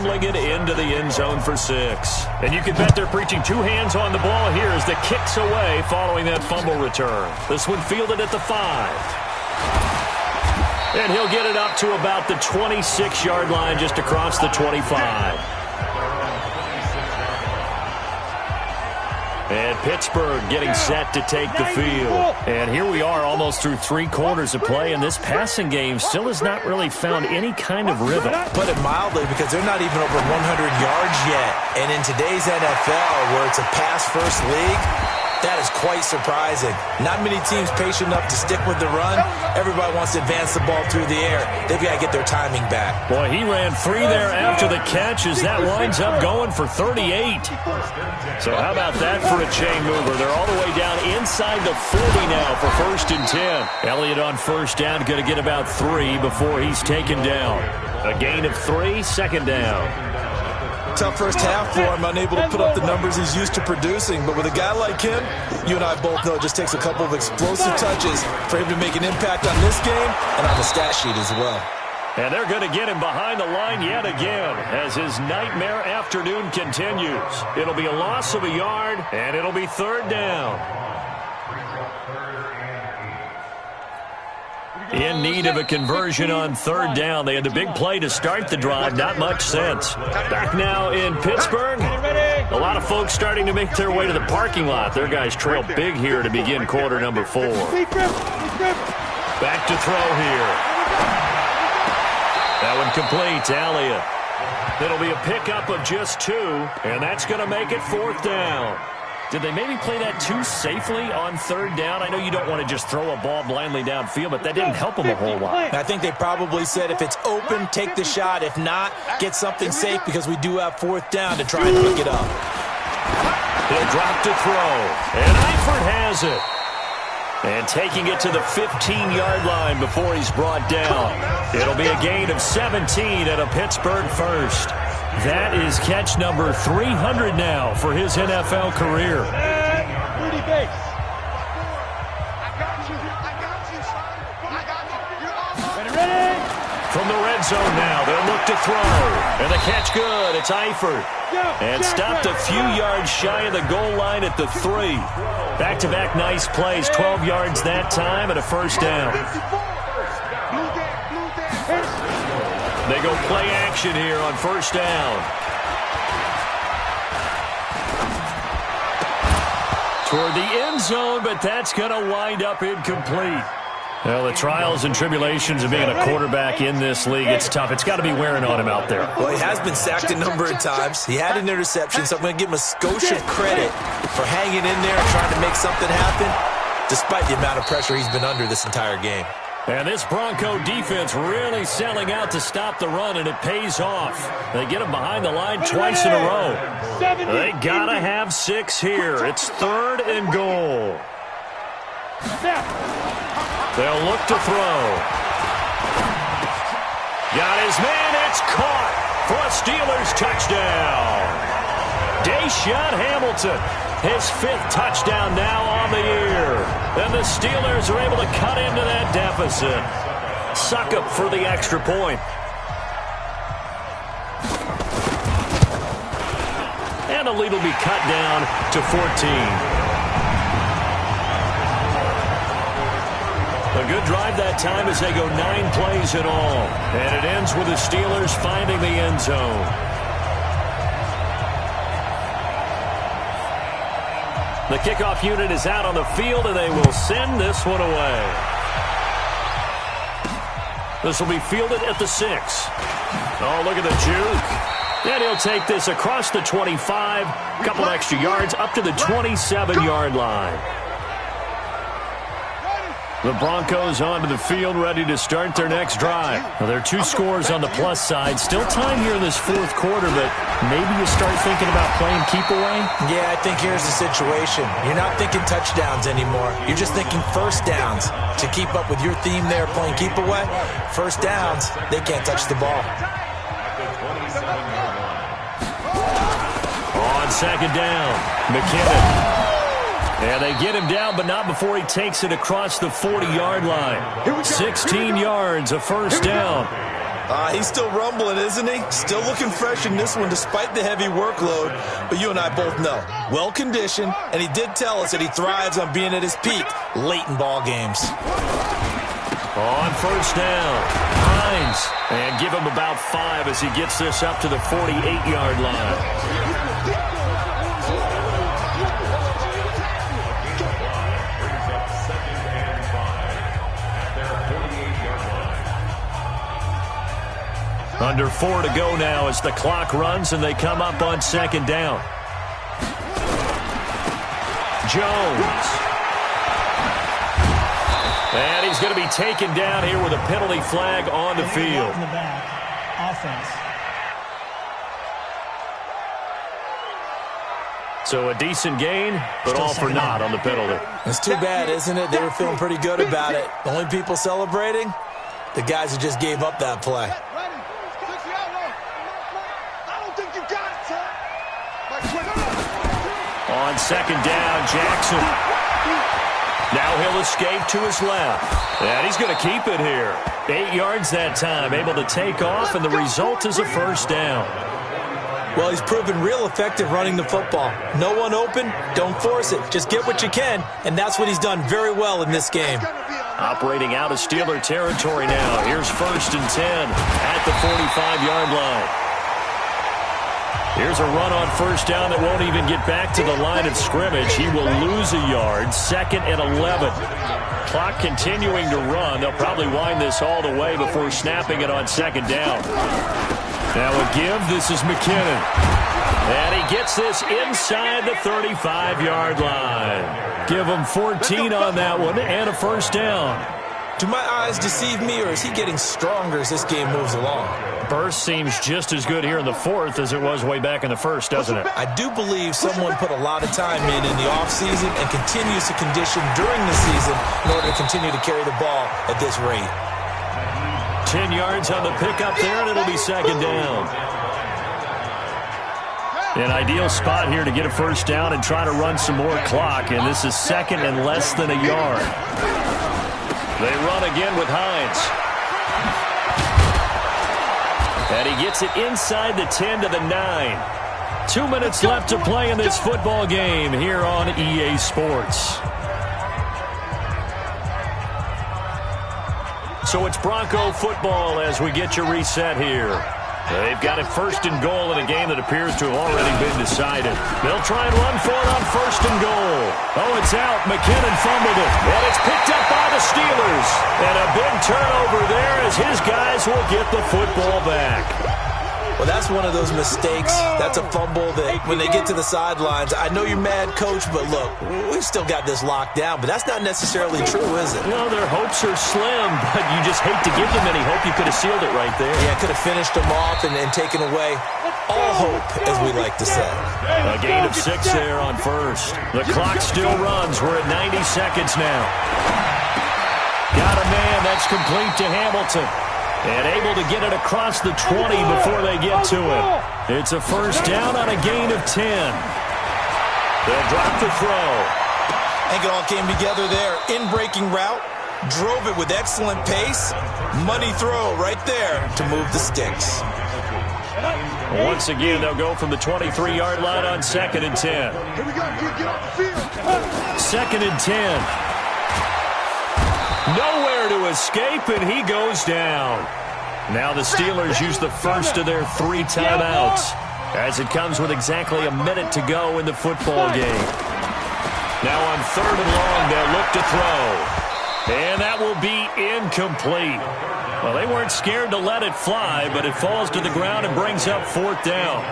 It into the end zone for 6. And you can bet they're preaching 2 hands on the ball here as the kick's away following that fumble return. This one fielded at the 5. And he'll get it up to about the 26-yard line just across the 25. And Pittsburgh getting set to take the field. And here we are almost through 3 quarters of play, and this passing game still has not really found any kind of rhythm. Put it mildly, because they're not even over 100 yards yet. And in today's NFL, where it's a pass-first league, that is quite surprising. Not many teams patient enough to stick with the run. Everybody wants to advance the ball through the air. They've got to get their timing back. Boy, he ran 3 there after the catch as that winds up going for 38. So how about that for a chain mover? They're all the way down inside the 40 now for 1st and 10. Elliott on 1st down, going to get about 3 before he's taken down. A gain of 3, 2nd down. Tough first half for him, unable to put up the numbers he's used to producing. But with a guy like him, you and I both know it just takes a couple of explosive touches for him to make an impact on this game and on the stat sheet as well. And they're going to get him behind the line yet again as his nightmare afternoon continues. It'll be a loss of a yard, and it'll be 3rd down. In need of a conversion on 3rd down. They had the big play to start the drive. Not much sense. Back now in Pittsburgh. A lot of folks starting to make their way to the parking lot. Their guys trail big here to begin quarter number 4. Back to throw here. That one complete to Elliott. It'll be a pickup of just 2, and that's going to make it 4th down. Did they maybe play that too safely on 3rd down? I know you don't want to just throw a ball blindly downfield, but that didn't help them a whole lot. I think they probably said if it's open, take the shot. If not, get something safe because we do have 4th down to try and pick it up. He'll drop to throw, and Eifert has it. And taking it to the 15-yard line before he's brought down. It'll be a gain of 17 at a Pittsburgh 1st. That is catch number 300 now for his NFL career. From the red zone now, they'll look to throw. And the catch good. It's Eifert. And stopped a few yards shy of the goal line at the 3. Back-to-back nice plays. 12 yards that time and a 1st down. They go play action here on 1st down. Toward the end zone, but that's going to wind up incomplete. Well, the trials and tribulations of being a quarterback in this league, it's tough. It's got to be wearing on him out there. Well, he has been sacked a number of times. He had an interception, so I'm going to give him a skosh of credit for hanging in there and trying to make something happen, despite the amount of pressure he's been under this entire game. And this Bronco defense really selling out to stop the run, and it pays off. They get him behind the line twice in a row. They got to have 6 here. It's 3rd and goal. They'll look to throw. Got his man. It's caught for a Steelers touchdown. Deshaun Hamilton, his 5th touchdown now on the year. And the Steelers are able to cut into that deficit. Succop for the extra point. And the lead will be cut down to 14. A good drive that time as they go 9 plays in all. And it ends with the Steelers finding the end zone. The kickoff unit is out on the field, and they will send this one away. This will be fielded at the 6. Oh, look at the juke. And he'll take this across the 25, a couple extra yards, up to the 27-yard line. The Broncos onto the field, ready to start their next drive. Well, there are 2 scores on the plus side. Still time here in this 4th quarter, but maybe you start thinking about playing keep away? Yeah, I think here's the situation. You're not thinking touchdowns anymore. You're just thinking 1st downs. To keep up with your theme there, playing keep away, 1st downs, they can't touch the ball. On 2nd down, McKinnon. And they get him down, but not before he takes it across the 40-yard line. 16 yards, a 1st down. He's still rumbling, isn't he? Still looking fresh in this one despite the heavy workload. But you and I both know, well-conditioned, and he did tell us that he thrives on being at his peak late in ball games. On first down, Hines. And give him about 5 as he gets this up to the 48-yard line. Under 4 to go now as the clock runs and they come up on second down. Jones. And he's going to be taken down here with a penalty flag on the field. In the back. Offense. So a decent gain, but all for naught on the penalty. It's too bad, isn't it? They were feeling pretty good about it. The only people celebrating, the guys who just gave up that play. On second down, Jackson. Now he'll escape to his left. And he's going to keep it here. 8 yards that time, able to take off, and the result is a first down. Well, he's proven real effective running the football. No one open, don't force it. Just get what you can, and that's what he's done very well in this game. Operating out of Steeler territory now. Here's first and 10 at the 45-yard line. Here's a run on first down that won't even get back to the line of scrimmage. He will lose a yard. Second and 11. Clock continuing to run. They'll probably wind this all the way before snapping it on second down. Now a give. This is McKinnon. And he gets this inside the 35-yard line. Give him 14 on that one and a first down. Do my eyes deceive me, or is he getting stronger as this game moves along? Burst seems just as good here in the fourth as it was way back in the first, doesn't it? I do believe someone put a lot of time in the offseason and continues to condition during the season in order to continue to carry the ball at this rate. 10 yards on the pickup there, and it'll be second down. An ideal spot here to get a first down and try to run some more clock, and this is second and less than a yard. They run again with Hines. And he gets it inside the 10 to the 9. 2 minutes left to play in this football game here on EA Sports. So it's Bronco football as we get your reset here. They've got it first and goal in a game that appears to have already been decided. They'll try and run for it on first and goal. Oh, it's out. McKinnon fumbled it. And it's picked up by the Steelers. And a big turnover there as his guys will get the football back. Well, that's one of those mistakes. That's a fumble that when they get to the sidelines, I know you're mad, Coach, but look, we've still got this locked down. But that's not necessarily true, is it? Well, their hopes are slim, but you just hate to give them any hope. You could have sealed it right there. Yeah, could have finished them off and taken away all hope, as we like to say. A gain of 6 there on first. The clock still runs. We're at 90 seconds now. Got a man. That's complete to Hamilton. And able to get it across the 20 before they get to it. It's a first down on a gain of 10. They'll drop the throw. I think it all came together there. In-breaking route. Drove it with excellent pace. Money throw right there to move the sticks. Once again, they'll go from the 23-yard line on second and 10. Second and 10. Nowhere to escape, and he goes down. Now the Steelers use the first of their 3 timeouts as it comes with exactly a minute to go in the football game. Now on third and long, they'll look to throw. And that will be incomplete. Well, they weren't scared to let it fly, but it falls to the ground and brings up fourth down.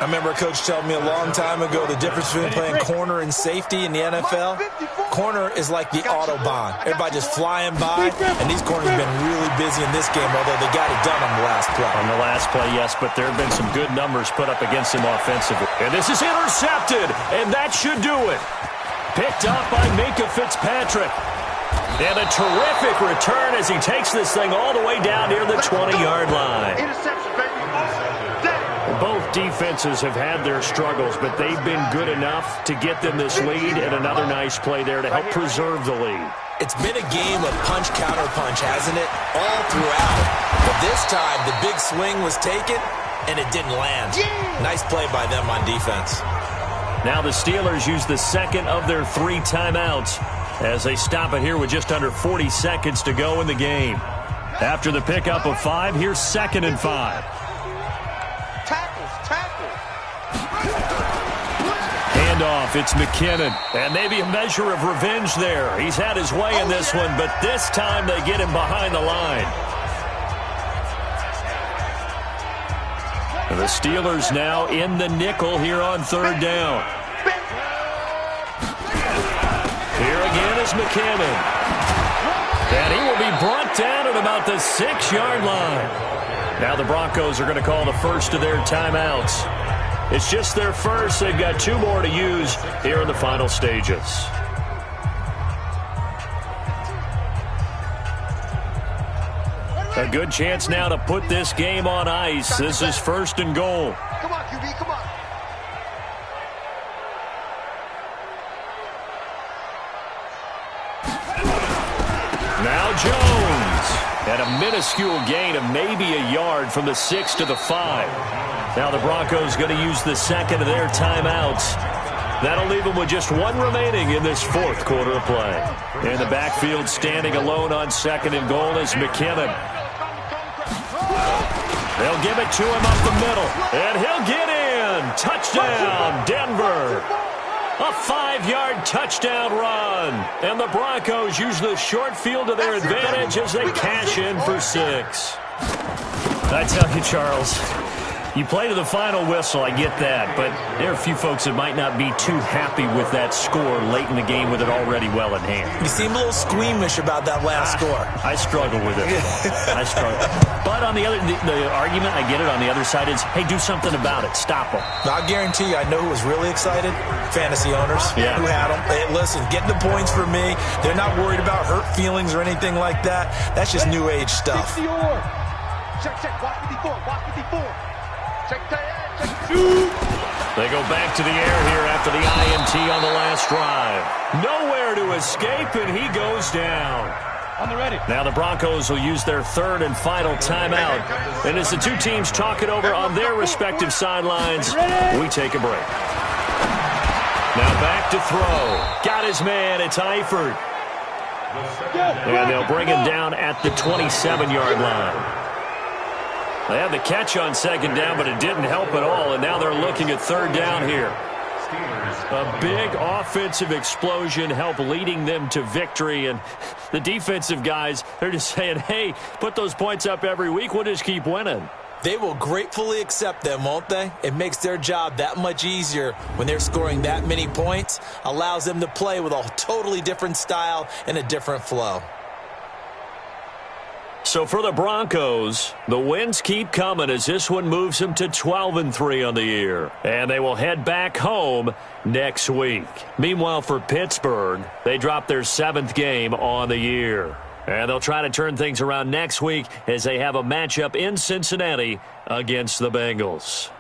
I remember a coach telling me a long time ago the difference between playing corner and safety in the NFL. Corner is like the Autobahn. Everybody just flying by, and these corners have been really busy in this game, although they got it done on the last play. On the last play, yes, but there have been some good numbers put up against him offensively. And this is intercepted, and that should do it. Picked up by Minkah Fitzpatrick. And a terrific return as he takes this thing all the way down near the 20-yard line. Interception, baby. Both defenses have had their struggles, but they've been good enough to get them this lead, and another nice play there to help preserve the lead. It's been a game of punch-counter-punch, hasn't it? All throughout. But this time, the big swing was taken, and it didn't land. Nice play by them on defense. Now the Steelers use the second of their 3 timeouts as they stop it here with just under 40 seconds to go in the game. After the pickup of 5, here's 2nd and 5. Handoff, it's McKinnon. And maybe a measure of revenge there. He's had his way in this one, but this time they get him behind the line. The Steelers now in the nickel here on 3rd down. Here again is McKinnon. And he will be brought down at about the 6-yard line. Now the Broncos are going to call the first of their timeouts. It's just their first. They've got 2 more to use here in the final stages. A good chance now to put this game on ice. This is 1st and goal. Come on, QB, come on. Now Jones. And a minuscule gain of maybe a yard from the 6 to the 5. Now the Broncos going to use the second of their timeouts. That'll leave them with just 1 remaining in this 4th quarter of play. In the backfield, standing alone on 2nd and goal is McKinnon. They'll give it to him up the middle, and he'll get in. Touchdown, Denver. A 5-yard touchdown run. And the Broncos use the short field to their advantage as they cash in for 6. I tell you, Charles, you play to the final whistle, I get that, but there are a few folks that might not be too happy with that score late in the game with it already well in hand. You seem a little squeamish about that last score. I struggle with it. I struggle. But on the other, the argument, I get it, on the other side is, hey, do something about it. Stop them. Now, I guarantee you, I know who was really excited. Fantasy owners who had them. Hey, listen, getting the points for me. They're not worried about hurt feelings or anything like that. That's just new age stuff. Check, watch 54, watch 54. They go back to the air here after the INT on the last drive. Nowhere to escape, and he goes down. On the ready. Now the Broncos will use their 3rd and final timeout. And as the 2 teams talk it over on their respective sidelines, we take a break. Now back to throw. Got his man. It's Eifert. And they'll bring him down at the 27-yard line. They had the catch on 2nd down, but it didn't help at all, and now they're looking at 3rd down here. A big offensive explosion helped leading them to victory, and the defensive guys, they're just saying, hey, put those points up every week, we'll just keep winning. They will gratefully accept them, won't they? It makes their job that much easier when they're scoring that many points, allows them to play with a totally different style and a different flow. So for the Broncos, the wins keep coming as this one moves them to 12-3 on the year. And they will head back home next week. Meanwhile, for Pittsburgh, they drop their 7th game on the year. And they'll try to turn things around next week as they have a matchup in Cincinnati against the Bengals.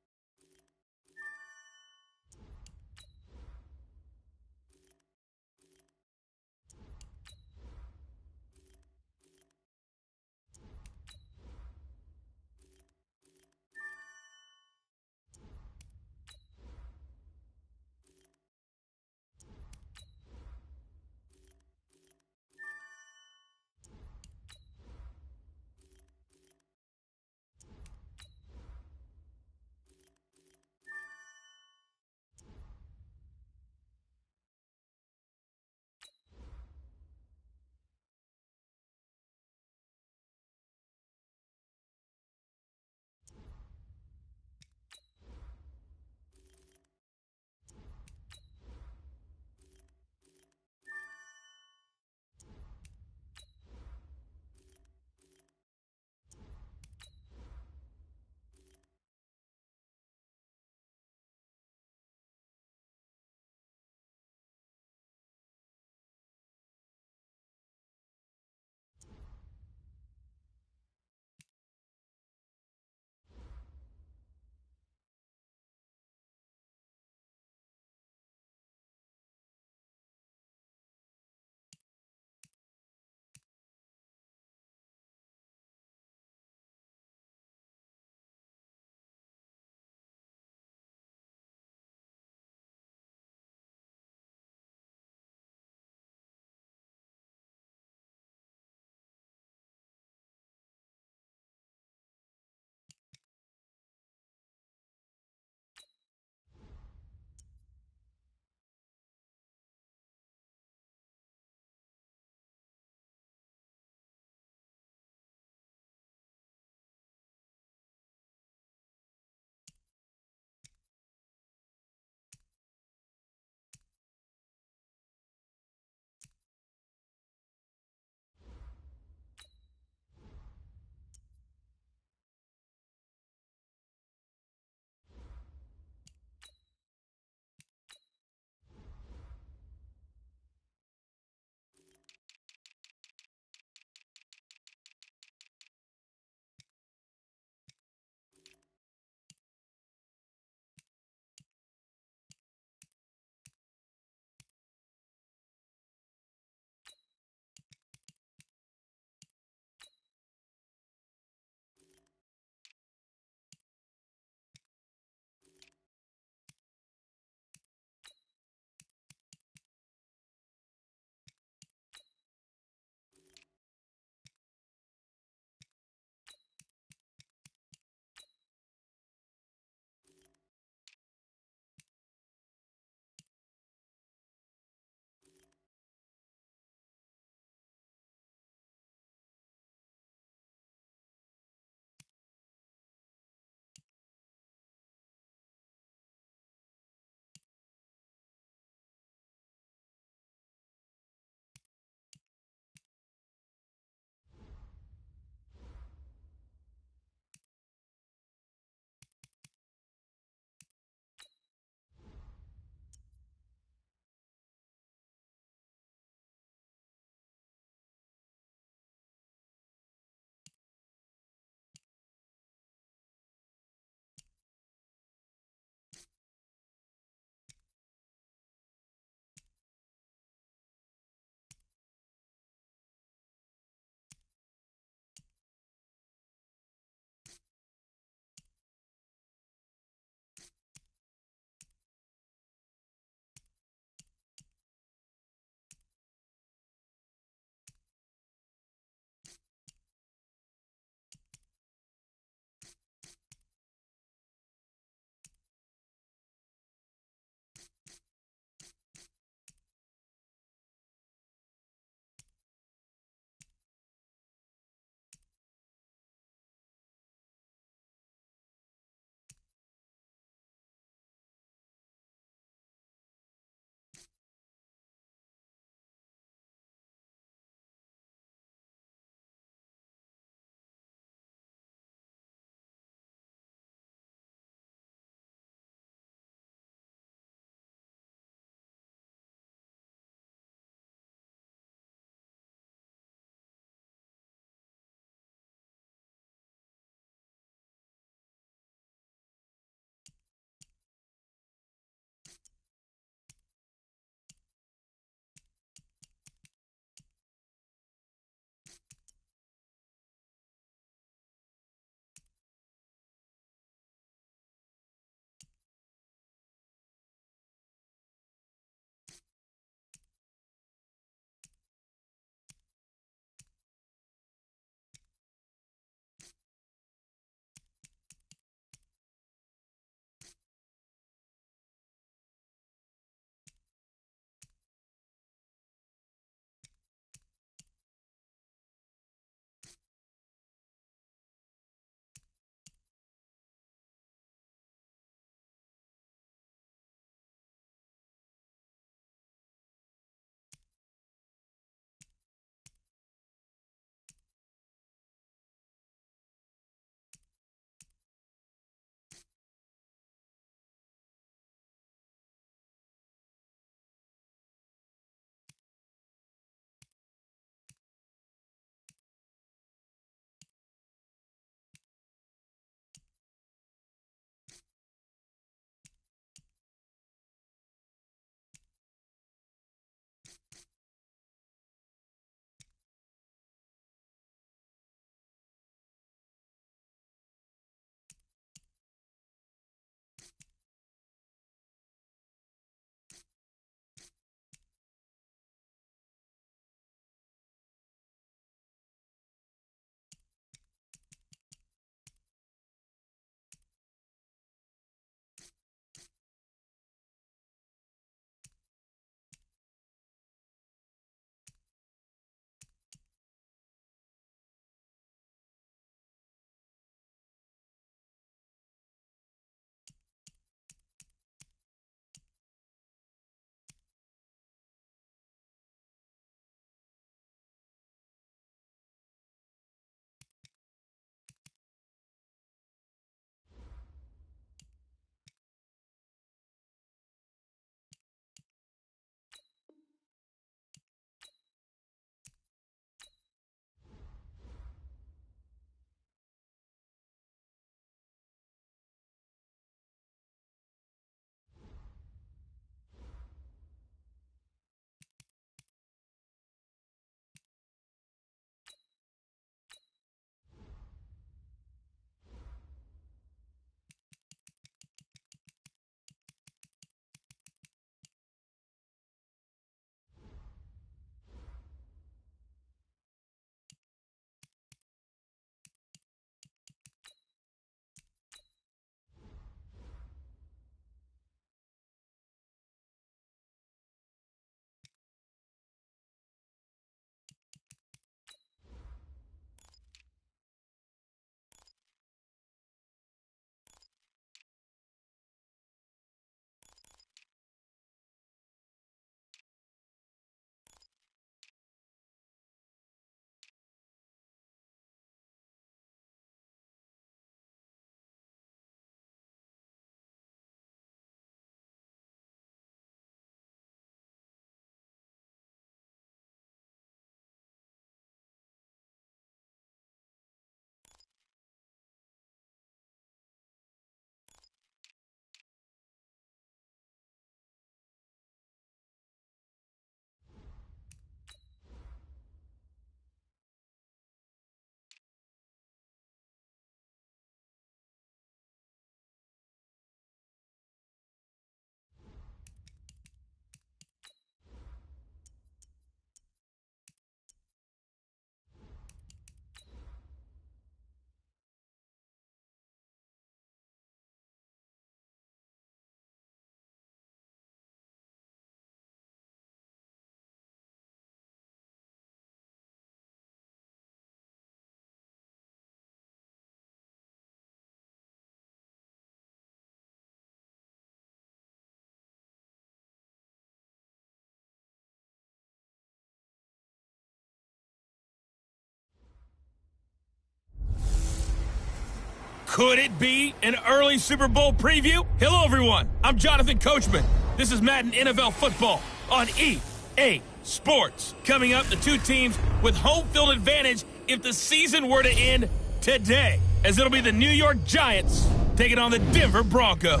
Could it be an early Super Bowl preview? Hello, everyone. I'm Jonathan Coachman. This is Madden NFL Football on EA Sports. Coming up, the two teams with home field advantage if the season were to end today, as it'll be the New York Giants taking on the Denver Broncos.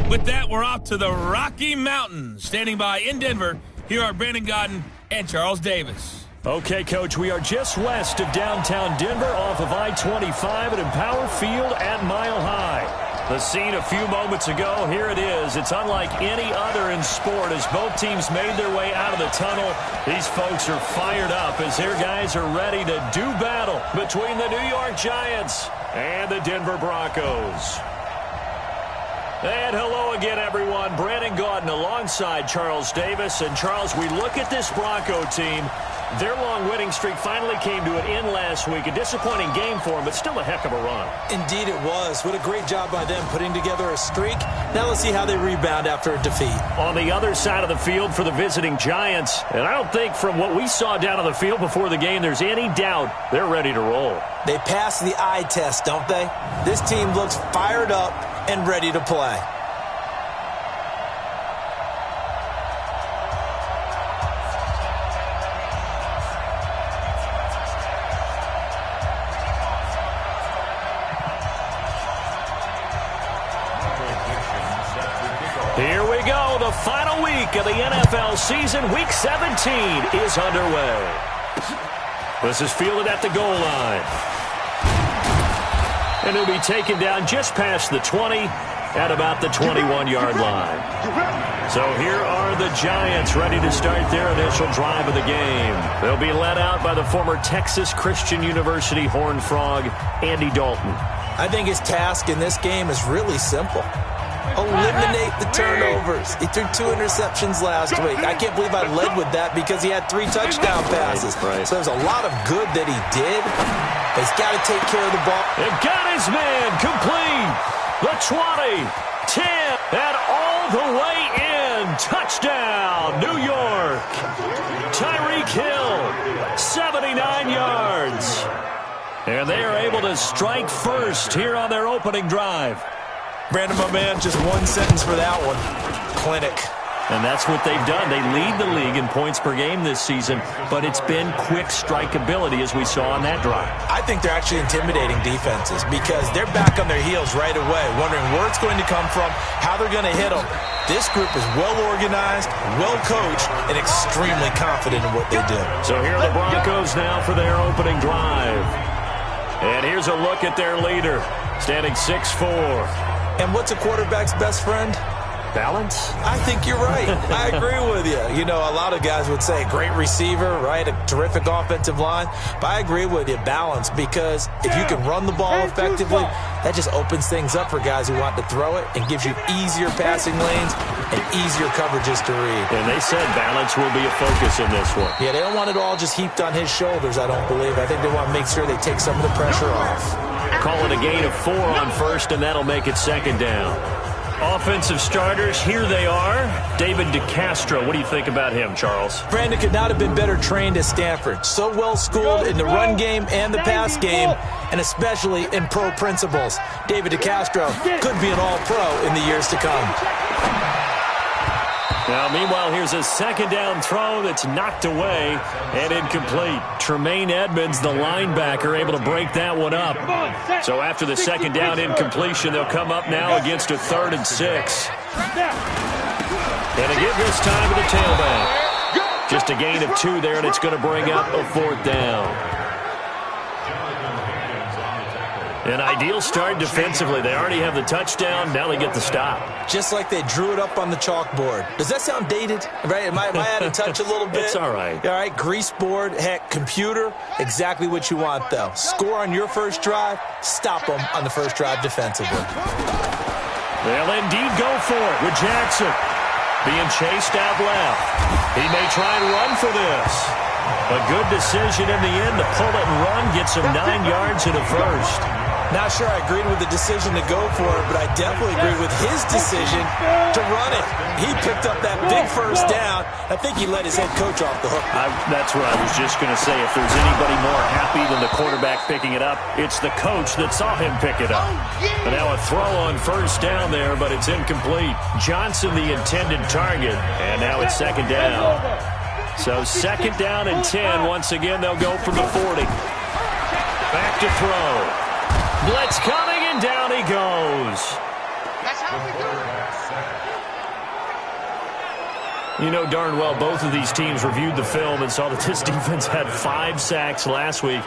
With that, we're off to the Rocky Mountains. Standing by in Denver, here are Brandon Godden and Charles Davis. Okay, Coach, we are just west of downtown Denver off of I-25 at Empower Field at Mile High. The scene a few moments ago, here it is. It's unlike any other in sport as both teams made their way out of the tunnel. These folks are fired up as their guys are ready to do battle between the New York Giants and the Denver Broncos. And hello again, everyone. Brandon Gaudin alongside Charles Davis. And, Charles, we look at this Bronco team. Their long winning streak finally came to an end last week. A disappointing game for them, but still a heck of a run. Indeed it was. What a great job by them putting together a streak. Now let's see how they rebound after a defeat. On the other side of the field for the visiting Giants, and I don't think from what we saw down on the field before the game there's any doubt they're ready to roll. They passed the eye test, don't they? This team looks fired up and ready to play. Here we go. The final week of the NFL season. Week 17 is underway. This is fielded at the goal line. And he'll be taken down just past the 20 at about the 21-yard line. So here are the Giants ready to start their initial drive of the game. They'll be led out by the former Texas Christian University Horned Frog, Andy Dalton. I think his task in this game is really simple. Eliminate the turnovers. He threw 2 interceptions last week. I can't believe I led with that because he had 3 touchdown passes. Right. So there's a lot of good that he did. But he's got to take care of the ball. They've got his man complete. The 20, 10, and all the way in. Touchdown, New York. Tyreek Hill, 79 yards. And they are able to strike first here on their opening drive. Brandon, my man, just one sentence for that one. Clinic. And that's what they've done. They lead the league in points per game this season, but it's been quick strikeability as we saw on that drive. I think they're actually intimidating defenses because they're back on their heels right away, wondering where it's going to come from, how they're going to hit them. This group is well organized, well coached, and extremely confident in what they do. So here are the Broncos now for their opening drive. And here's a look at their leader, standing 6'4". And what's a quarterback's best friend? Balance? I think you're right. I agree with you. You know, a lot of guys would say great receiver, right? A terrific offensive line. But I agree with you, balance, because if you can run the ball effectively, that just opens things up for guys who want to throw it and gives you easier passing lanes and easier coverages to read. And they said balance will be a focus in this one. Yeah, they don't want it all just heaped on his shoulders, I don't believe. I think they want to make sure they take some of the pressure off. Call it a gain of 4 on first, and that'll make it second down. Offensive starters, here they are. David DeCastro, what do you think about him, Charles? Brandon could not have been better trained at Stanford. So well schooled in the run game and the pass game, and especially in pro principles. David DeCastro could be an all-pro in the years to come. Now, meanwhile, here's a second down throw that's knocked away and incomplete. Tremaine Edmonds, the linebacker, able to break that one up. So after the second down incompletion, they'll come up now against a 3rd and 6. And again this time to the tailback. Just a gain of 2 there, and it's going to bring up a 4th down. An ideal start defensively. They already have the touchdown. Now they get the stop. Just like they drew it up on the chalkboard. Does that sound dated? Right? Am I out of touch a little bit? It's all right. All right, grease board, heck, computer, exactly what you want, though. Score on your first drive, stop them on the first drive defensively. They'll indeed go for it with Jackson being chased out left. He may try and run for this. A good decision in the end to pull it and run, gets him 9 yards in a first. Not sure I agreed with the decision to go for it, but I definitely agree with his decision to run it. He picked up that big first down. I think he let his head coach off the hook. That's what I was just going to say. If there's anybody more happy than the quarterback picking it up, it's the coach that saw him pick it up. And now a throw on first down there, but it's incomplete. Johnson, the intended target, and now it's second down. So second down and 10. Once again, they'll go from the 40. Back to throw. Blitz coming, and down he goes. That's how we do it. You know darn well both of these teams reviewed the film and saw that this defense had 5 sacks last week.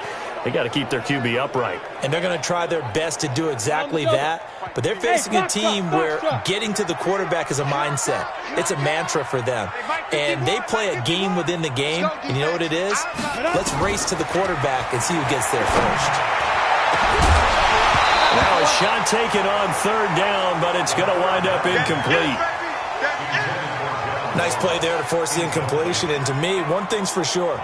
They got to keep their QB upright. And they're going to try their best to do exactly that. But they're facing a team where getting to the quarterback is a mindset. It's a mantra for them. And they play a game within the game. And you know what it is? Let's race to the quarterback and see who gets there first. Now a shot taken on third down, but it's going to wind up incomplete. Nice play there to force the incompletion. And to me, one thing's for sure.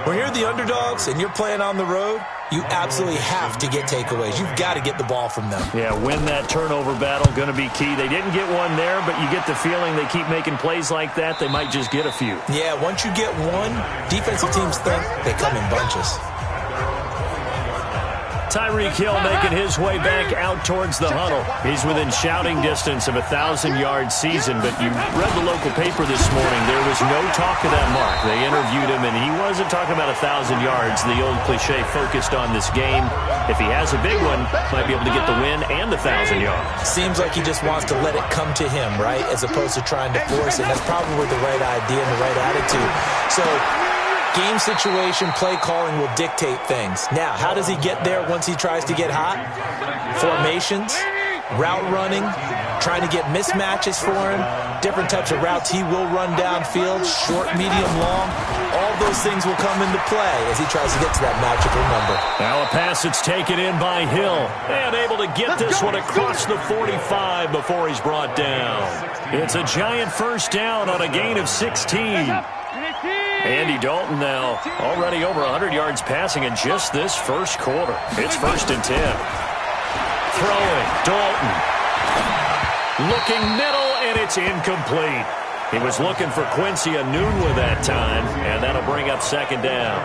When you're the underdogs and you're playing on the road, you absolutely have to get takeaways. You've got to get the ball from them. Yeah, win that turnover battle, going to be key. They didn't get one there, but you get the feeling they keep making plays like that, they might just get a few. Yeah, once you get one, defensive teams think they come in bunches. Tyreek Hill making his way back out towards the huddle. He's within shouting distance of a 1,000-yard season, but you read the local paper this morning. There was no talk of that mark. They interviewed him, and he wasn't talking about 1,000 yards. The old cliche focused on this game. If he has a big one, might be able to get the win and the 1,000 yards. Seems like he just wants to let it come to him, right, as opposed to trying to force it. That's probably the right idea and the right attitude. So game situation, play calling will dictate things. Now, how does he get there once he tries to get hot? Formations, route running, trying to get mismatches for him, different types of routes he will run downfield, short, medium, long. All those things will come into play as he tries to get to that magical number. Now a pass that's taken in by Hill, and able to get this one across the 45 before he's brought down. It's a giant first down on a gain of 16. Andy Dalton now already over 100 yards passing in just this first quarter. It's 1st and 10. Throwing, Dalton. Looking middle, and it's incomplete. He was looking for Quincy Enunwa that time, and that'll bring up second down.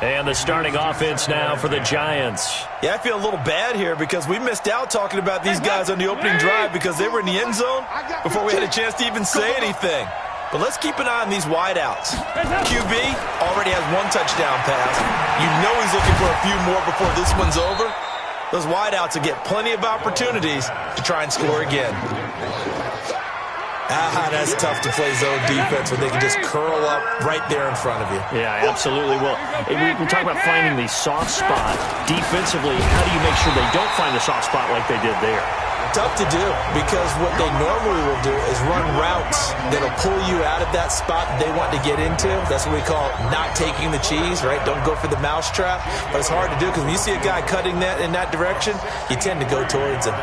And the starting offense now for the Giants. Yeah, I feel a little bad here because we missed out talking about these guys on the opening drive because they were in the end zone before we had a chance to even say anything. But let's keep an eye on these wideouts. QB already has 1 touchdown pass. You know he's looking for a few more before this one's over. Those wideouts will get plenty of opportunities to try and score again. That's tough to play zone defense when they can just curl up right there in front of you. Yeah, absolutely. Well, we talk about finding the soft spot. Defensively, how do you make sure they don't find the soft spot like they did there? Tough to do because what they normally will do is run routes that'll pull you out of that spot they want to get into. That's what we call not taking the cheese, right? Don't go for the mousetrap. But it's hard to do because when you see a guy cutting that in that direction, you tend to go towards him.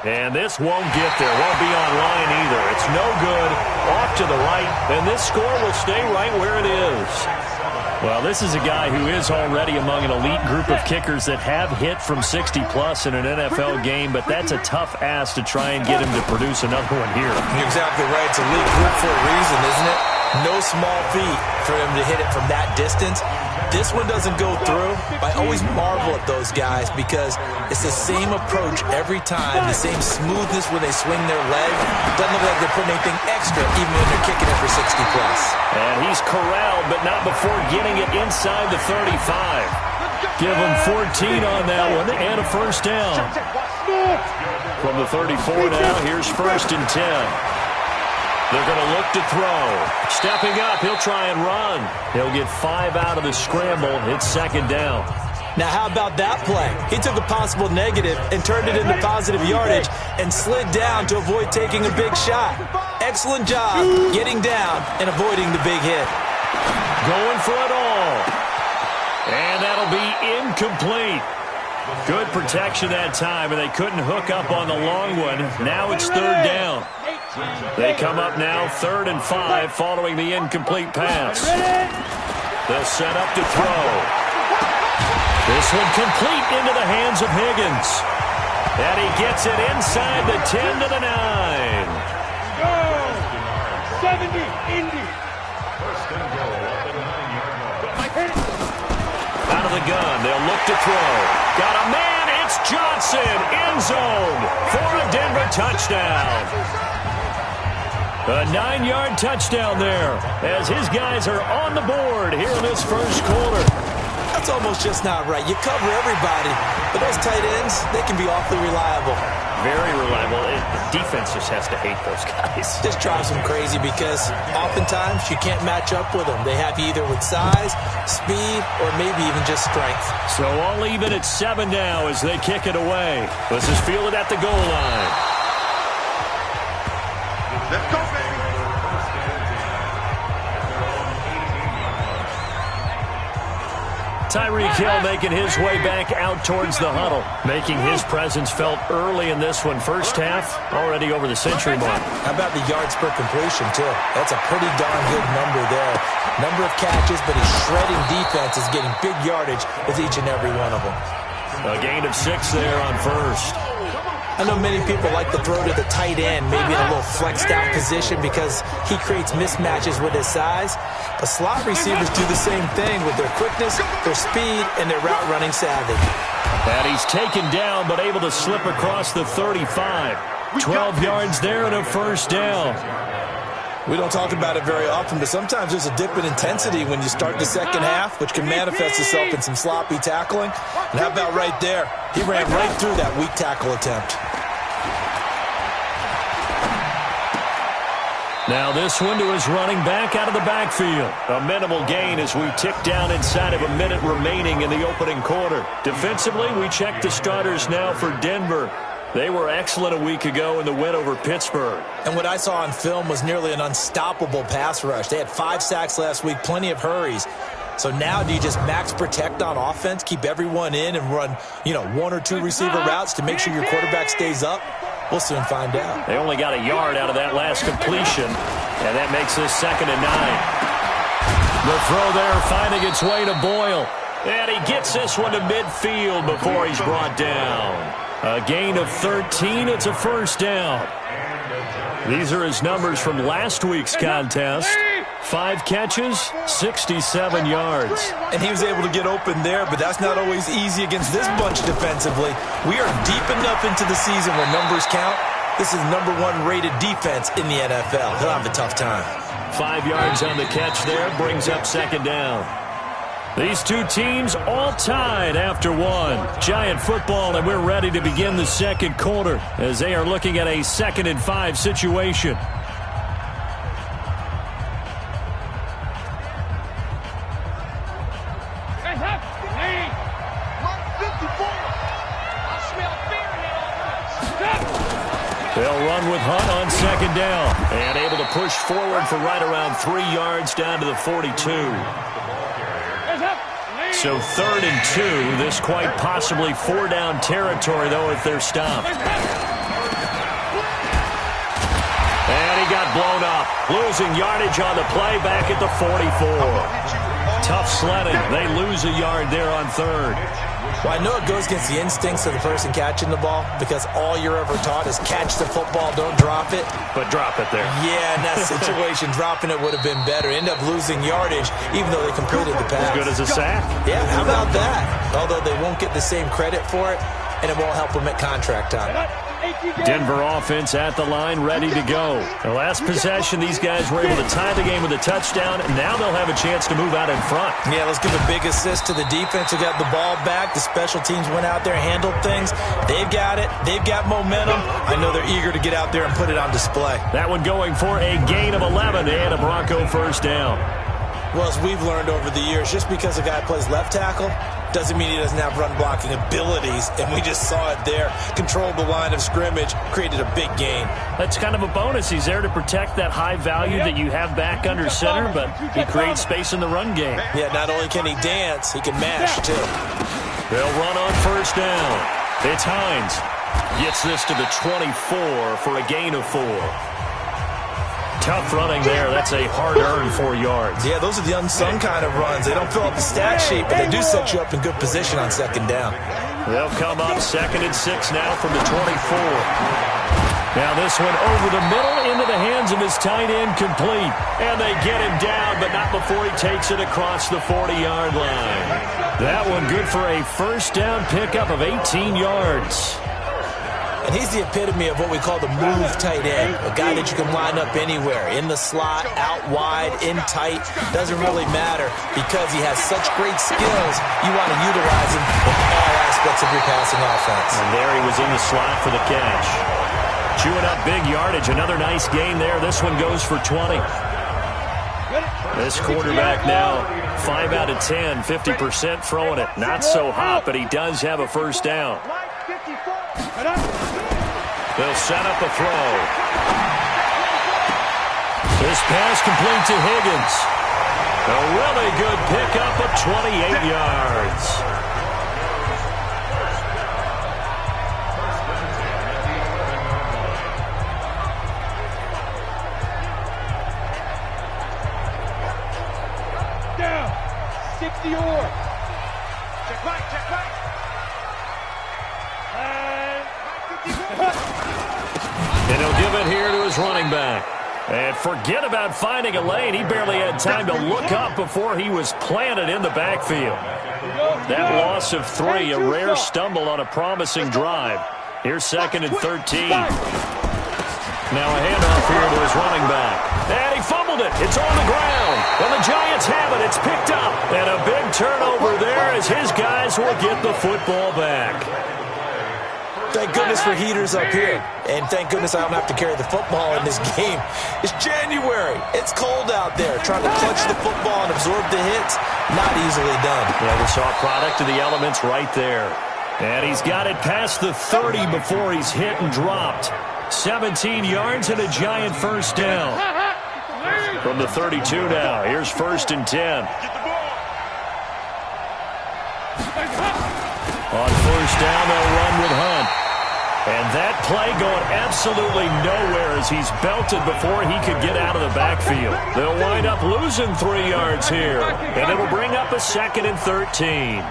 And this won't get there. Won't be online either. It's no good. Off to the right. And this score will stay right where it is. Well, this is a guy who is already among an elite group of kickers that have hit from 60-plus in an NFL game, but that's a tough ask to try and get him to produce another one here. You're exactly right. It's a elite group for a reason, isn't it? No small feat for him to hit it from that distance. This one doesn't go through. I always marvel at those guys because it's the same approach every time, the same smoothness when they swing their leg. Doesn't look like they're putting anything extra even when they're kicking it for 60-plus. And he's corralled, but not before getting it inside the 35. Give him 14 on that one and a first down. From the 34 now, here's 1st and 10. They're going to look to throw. Stepping up, he'll try and run. He'll get 5 out of the scramble. It's 2nd down. Now, how about that play? He took a possible negative and turned it into positive yardage and slid down to avoid taking a big shot. Excellent job getting down and avoiding the big hit. Going for it all. And that'll be incomplete. Good protection that time, and they couldn't hook up on the long one. Now it's 3rd down. They come up now 3rd and 5 following the incomplete pass. They'll set up to throw. This one complete into the hands of Higgins. And he gets it inside the 10 to the 9. Go! 70, Indy. Out of the gun, they'll look to throw. Got a man, it's Johnson, end zone for a Denver touchdown. A 9-yard touchdown there as his guys are on the board here in this first quarter. That's almost just not right. You cover everybody, but those tight ends, they can be awfully reliable. Very reliable. The defense just has to hate those guys. This drives them crazy because oftentimes you can't match up with them. They have you either with size, speed, or maybe even just strength. So all even at 7 now as they kick it away. This is fielded at the goal line. Let's go, baby. Tyreek Hill making his way back out towards the huddle, making his presence felt early in this one. First half, already over the century mark. How about the yards per completion, too? That's a pretty darn good number there. Number of catches, but his shredding defense is getting big yardage with each and every one of them. A gain of 6 there on first. I know many people like to throw to the tight end, maybe in a little flexed out position because he creates mismatches with his size. But slot receivers do the same thing with their quickness, their speed, and their route running savvy. And he's taken down but able to slip across the 35. 12 yards there and a first down. We don't talk about it very often, but sometimes there's a dip in intensity when you start the second half, which can manifest itself in some sloppy tackling. And how about right there? He ran right through that weak tackle attempt. Now this one to his running back out of the backfield. A minimal gain as we tick down inside of a minute remaining in the opening quarter. Defensively, we check the starters now for Denver. They were excellent a week ago in the win over Pittsburgh. And what I saw on film was nearly an unstoppable pass rush. They had 5 sacks last week, plenty of hurries. So now do you just max protect on offense, keep everyone in and run, 1 or 2 receiver routes to make sure your quarterback stays up? We'll soon find out. They only got a yard out of that last completion, and that makes this 2nd and 9. The throw there finding its way to Boyle. And he gets this one to midfield before he's brought down. A gain of 13. It's a first down. These are his numbers from last week's contest. 5 catches, 67 yards. And he was able to get open there, but that's not always easy against this bunch defensively. We are deep enough into the season where numbers count. This is #1 rated defense in the NFL. He'll have a tough time. 5 yards on the catch there, brings up 2nd down. These two teams all tied after 1. Giant football, and we're ready to begin the second quarter as they are looking at a 2nd and 5 situation. They'll run with Hunt on 2nd down and able to push forward for right around 3 yards down to the 42. So 3rd and 2, this quite possibly 4-down territory, though, if they're stopped. And he got blown up, losing yardage on the play back at the 44. Tough sledding. They lose a yard there on 3rd. Well, I know it goes against the instincts of the person catching the ball because all you're ever taught is catch the football, don't drop it. But drop it there. Yeah, in that situation, dropping it would have been better. End up losing yardage even though they completed the pass. As good as a sack. Yeah, how about that? Although they won't get the same credit for it, and it won't help them at contract time. Denver offense at the line, ready to go. The last possession, these guys were able to tie the game with a touchdown, and now they'll have a chance to move out in front. Yeah, let's give a big assist to the defense who got the ball back. The special teams went out there, handled things. They've got it. They've got momentum. I know they're eager to get out there and put it on display. That one going for a gain of 11 and a Bronco first down. Well, as we've learned over the years, just because a guy plays left tackle doesn't mean he doesn't have run-blocking abilities, and we just saw it there. Controlled the line of scrimmage, created a big gain. That's kind of a bonus. He's there to protect that high value that you have back under center, but he creates space in the run game. Yeah, not only can he dance, he can mash, too. They'll run on first down. It's Hines. Gets this to the 24 for a gain of 4. Tough running there. That's a hard-earned 4 yards. Yeah, those are the unsung kind of runs. They don't fill up the stat sheet, but they do set you up in good position on second down. They'll come up 2nd and 6 now from the 24. Now this one over the middle into the hands of his tight end, complete. And they get him down, but not before he takes it across the 40-yard line. That one good for a first down pickup of 18 yards. And he's the epitome of what we call the move tight end, a guy that you can line up anywhere, in the slot, out wide, in tight, doesn't really matter because he has such great skills. You want to utilize him in all aspects of your passing offense. And there he was in the slot for the catch. Chewing up big yardage, another nice gain there. This one goes for 20. This quarterback now 5 out of 10, 50% throwing it. Not so hot, but he does have a first down. They'll set up a throw. This pass complete to Higgins. A really good pickup of 28 yards. Down. 60 or. Check right, check right. And he'll give it here to his running back. And forget about finding a lane. He barely had time to look up before he was planted in the backfield. That loss of 3, a rare stumble on a promising drive. Here's 2nd and 13. Now a handoff here to his running back. And he fumbled it. It's on the ground. And the Giants have it. It's picked up. And a big turnover there as his guys will get the football back. Thank goodness for heaters up here. And thank goodness I don't have to carry the football in this game. It's January. It's cold out there. Trying to clutch the football and absorb the hits, not easily done. Yeah, we saw a product of the elements right there. And he's got it past the 30 before he's hit and dropped. 17 yards and a Giant first down. From the 32 now, here's 1st and 10. On first down, they'll run with Hunt. And that play going absolutely nowhere as he's belted before he could get out of the backfield. They'll wind up losing 3 yards here. And it'll bring up a 2nd and 13.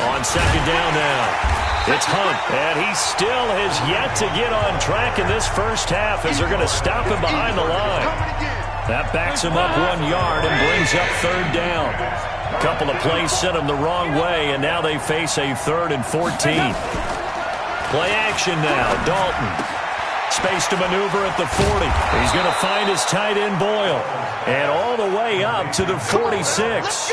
On second down now, it's Hunt. And he still has yet to get on track in this first half as they're going to stop him behind the line. That backs him up 1 yard and brings up 3rd down. A couple of plays sent them the wrong way, and now they face a 3rd and 14. Play action now. Dalton. Space to maneuver at the 40. He's going to find his tight end Boyle. And all the way up to the 46.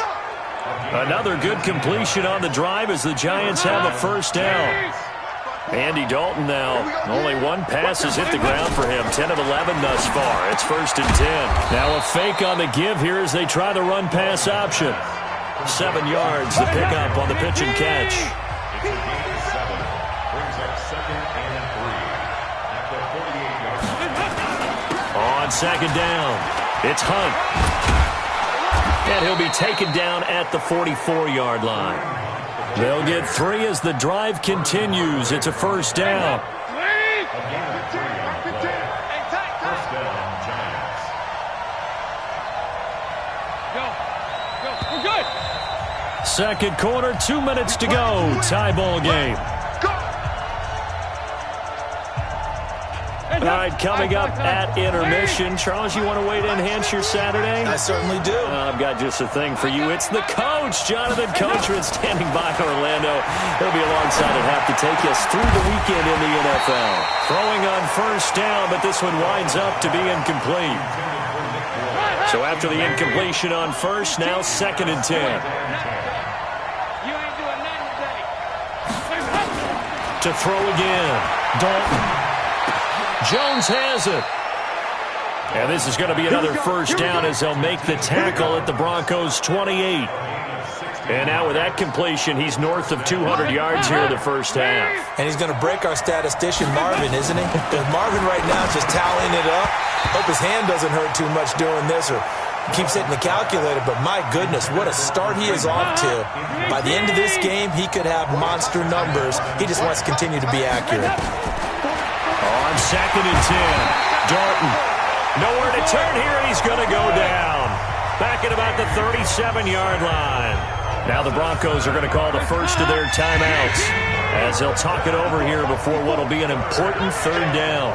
Another good completion on the drive as the Giants have a first down. Andy Dalton now. Only 1 pass has hit the ground for him. 10 of 11 thus far. It's 1st and 10. Now a fake on the give here as they try the run-pass option. 7 yards, the pickup on the pitch and catch. On second down, it's Hunt. And he'll be taken down at the 44-yard line. They'll get 3 as the drive continues. It's a first down. Second quarter, 2 minutes to go. Tie ball game. All right, coming up at intermission. Charles, you want to wait to enhance your Saturday? I certainly do. I've got just a thing for you. It's the coach, Jonathan Coachman, standing by Orlando. He'll be alongside at half to take us through the weekend in the NFL. Throwing on first down, but this one winds up to be incomplete. So after the incompletion on first, now 2nd and 10. To throw again. Dalton. Jones has it. And this is going to be another first down as they'll make the tackle at the Broncos' 28. And now with that completion, he's north of 200 yards here in the first half. And he's going to break our statistician, Marvin, isn't he? Because Marvin right now is just tallying it up. Hope his hand doesn't hurt too much doing this or keeps hitting the calculator. But my goodness, what a start he is off to. By the end of this game, he could have monster numbers. He just wants to continue to be accurate. On 2nd and 10, Darton. Nowhere to turn here, and he's going to go down. Back at about the 37-yard line. Now the Broncos are going to call the first of their timeouts as they'll talk it over here before what will be an important 3rd down.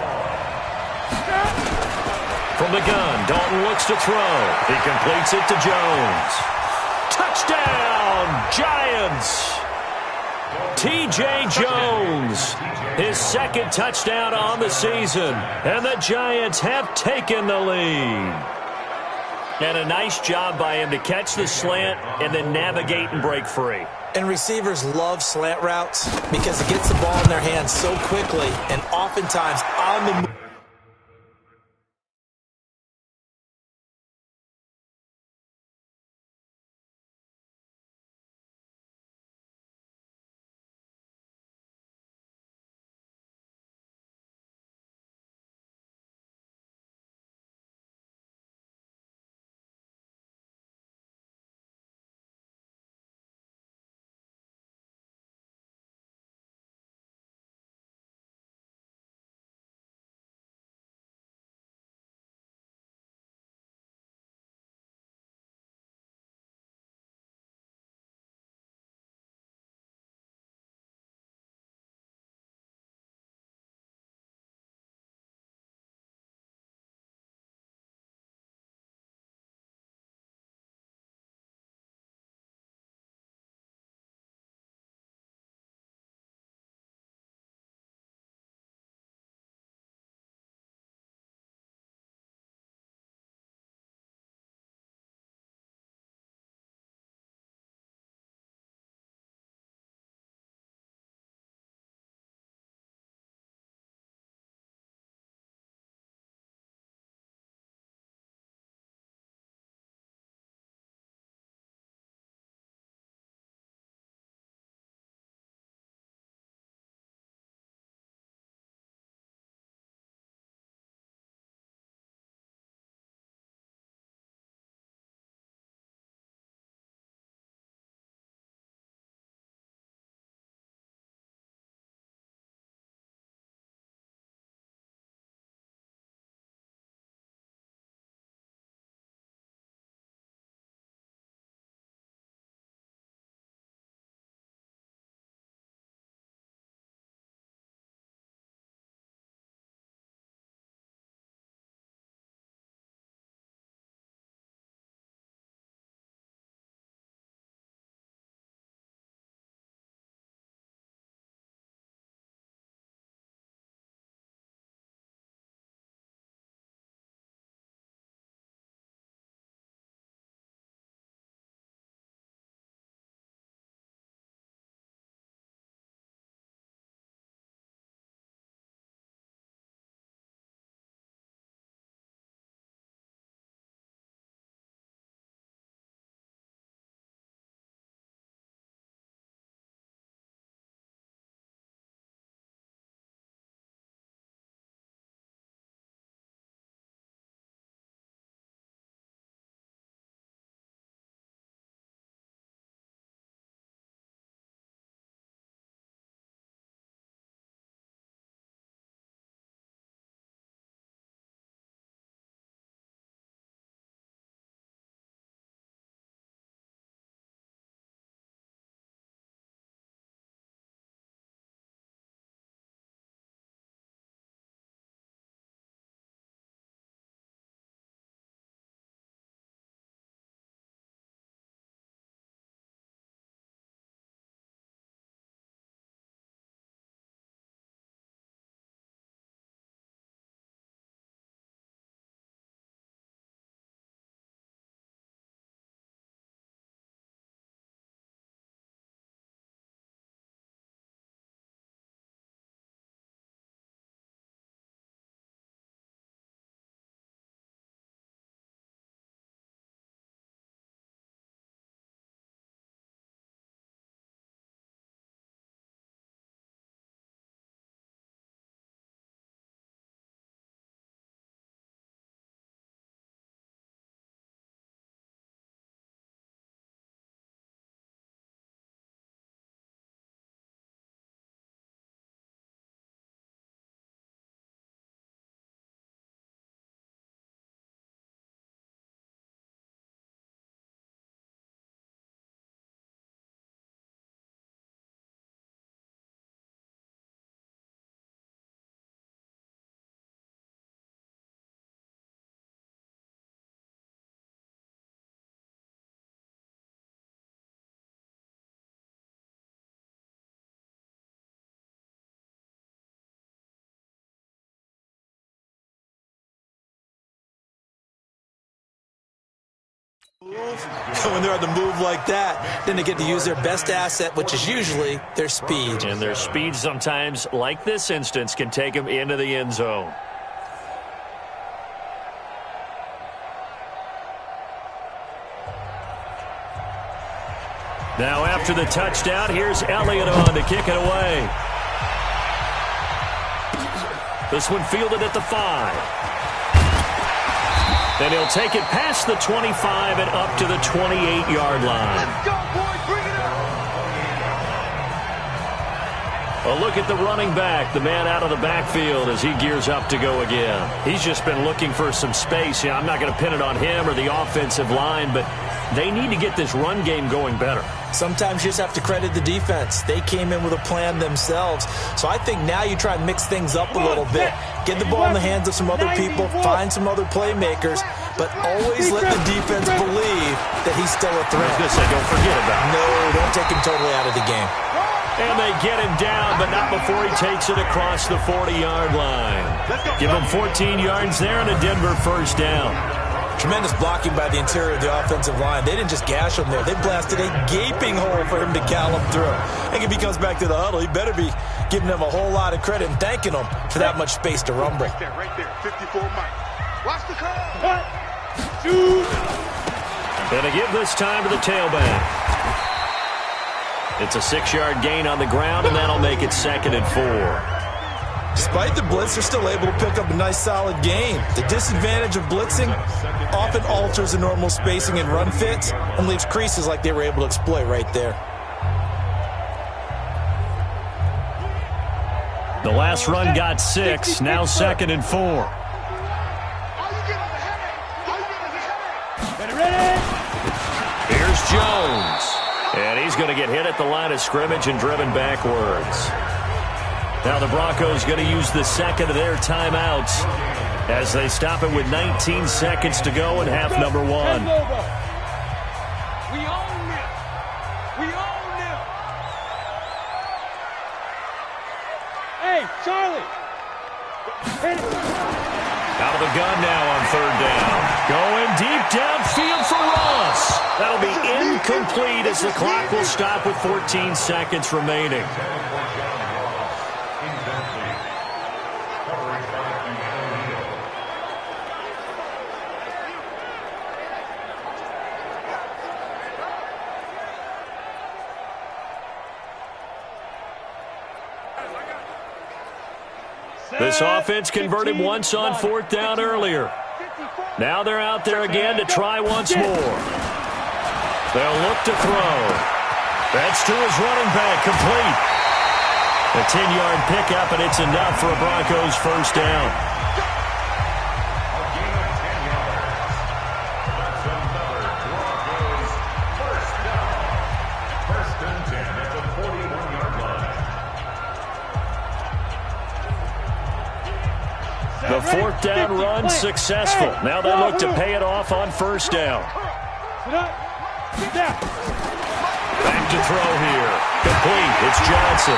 From the gun, Dalton looks to throw. He completes it to Jones. Touchdown, Giants! T.J. Jones, his 2nd touchdown on the season, and the Giants have taken the lead. And a nice job by him to catch the slant and then navigate and break free. And receivers love slant routes because it gets the ball in their hands so quickly and oftentimes on the move. When they're on the move like that, then they get to use their best asset, which is usually their speed. And their speed sometimes, like this instance, can take them into the end zone. Now after the touchdown, here's Elliott on to kick it away. This one fielded at the 5. And he'll take it past the 25 and up to the 28-yard line. Let's go, boys. Bring it up. A look at the running back, the man out of the backfield as he gears up to go again. He's just been looking for some space. I'm not going to pin it on him or the offensive line, but they need to get this run game going better. Sometimes you just have to credit the defense. They came in with a plan themselves. So I think now you try and mix things up a little bit. Get the ball in the hands of some other people, find some other playmakers, but always let the defense believe that he's still a threat. I was going to say, don't forget about him. No, don't take him totally out of the game. And they get him down, but not before he takes it across the 40-yard line. Give him 14 yards there and a Denver first down. Tremendous blocking by the interior of the offensive line. They didn't just gash him there. They blasted a gaping hole for him to gallop through. I think if he comes back to the huddle, he better be giving them a whole lot of credit and thanking them for that much space to rumble. Right there, 54 Mike. Watch the call. Gonna give this time to the tailback. It's a 6-yard gain on the ground, and that'll make it 2nd and 4. Despite the blitz, they're still able to pick up a nice, solid gain. The disadvantage of blitzing often alters the normal spacing and run fits and leaves creases like they were able to exploit right there. The last run got 6, now 2nd and 4. Here's Jones. And he's going to get hit at the line of scrimmage and driven backwards. Now the Broncos going to use the second of their timeouts as they stop it with 19 seconds to go in half number 1. We own it. We own it. Hey, Charlie. Out of the gun now on 3rd down. Going deep downfield for Ross. That'll be incomplete as the clock will stop with 14 seconds remaining. This offense converted once on 4th down earlier. Now they're out there again to try once more. They'll look to throw. That's to his running back, complete. A 10-yard pickup, and it's enough for a Broncos first down. The 4th down run successful. Now they look to pay it off on 1st down. Back to throw here. Complete. It's Johnson.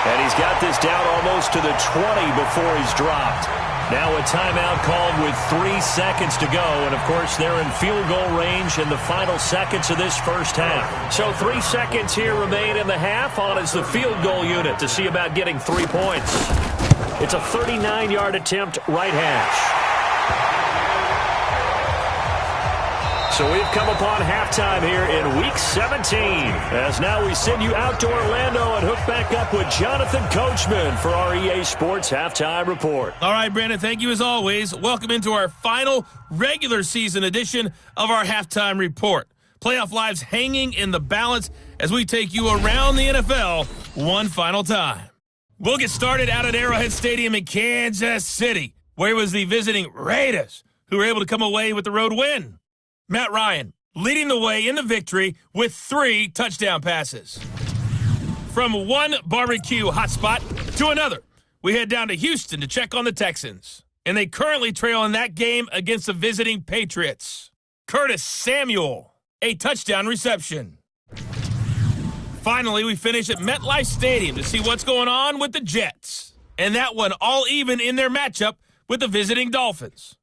And he's got this down almost to the 20 before he's dropped. Now a timeout called with 3 seconds to go. And, of course, they're in field goal range in the final seconds of this first half. So 3 seconds here remain in the half. On is the field goal unit to see about getting 3 points. It's a 39-yard attempt, right hash. So we've come upon halftime here in Week 17. As now we send you out to Orlando and hook back up with Jonathan Coachman for our EA Sports Halftime Report. All right, Brandon, thank you as always. Welcome into our final regular season edition of our Halftime Report. Playoff lives hanging in the balance as we take you around the NFL one final time. We'll get started out at Arrowhead Stadium in Kansas City, where it was the visiting Raiders who were able to come away with the road win. Matt Ryan leading the way in the victory with 3 touchdown passes. From one barbecue hotspot to another, we head down to Houston to check on the Texans. And they currently trail in that game against the visiting Patriots. Curtis Samuel, a touchdown reception. Finally, we finish at MetLife Stadium to see what's going on with the Jets. And that one all even in their matchup with the visiting Dolphins.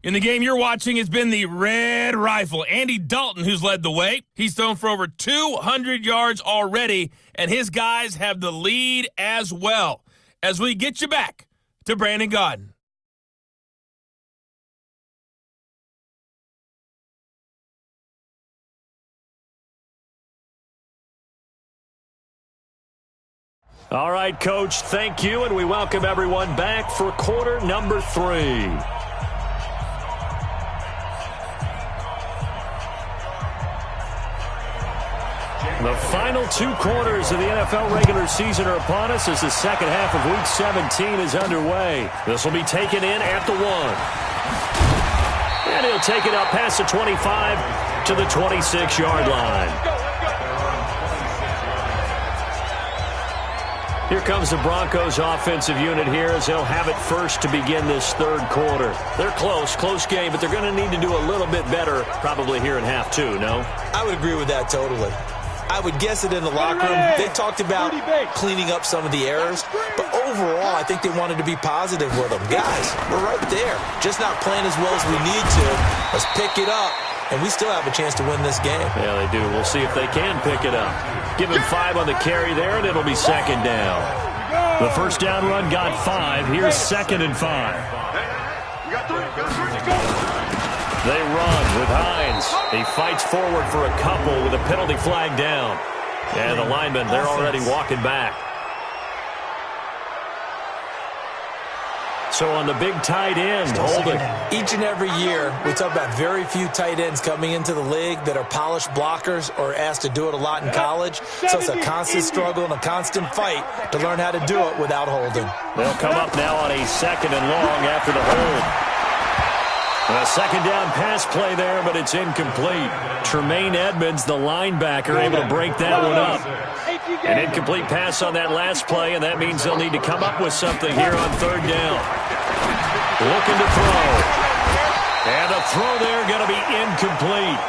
In the game you're watching, it's been the Red Rifle, Andy Dalton, who's led the way. He's thrown for over 200 yards already, and his guys have the lead as well. As we get you back to Brandon Gaudin. All right, Coach, thank you, and we welcome everyone back for quarter number 3. The final 2 quarters of the NFL regular season are upon us as the second half of Week 17 is underway. This will be taken in at the 1. And he'll take it up past the 25 to the 26-yard line. Here comes the Broncos offensive unit here as they'll have it first to begin this third quarter. They're close game, but they're going to need to do a little bit better probably here in half 2, no? I would agree with that totally. I would guess it in the locker room. They talked about cleaning up some of the errors, but overall, I think they wanted to be positive with them. Guys, we're right there. Just not playing as well as we need to. Let's pick it up, and we still have a chance to win this game. Yeah, they do. We'll see if they can pick it up. Give him 5 on the carry there, and it'll be second down. The first down run got 5. Here's second and 5. They run with Hines. He fights forward for a couple with a penalty flag down. And the linemen, they're already walking back. So on the big tight end, holding. Each and every year, we talk about very few tight ends coming into the league that are polished blockers or asked to do it a lot in college. So it's a constant struggle and a constant fight to learn how to do it without holding. They'll come up now on a second and long after the hold. A second down pass play there, but it's incomplete. Tremaine Edmonds, the linebacker, able to break that one up. An incomplete pass on that last play, and that means they'll need to come up with something here on third down. Looking to throw. And the throw there going to be incomplete.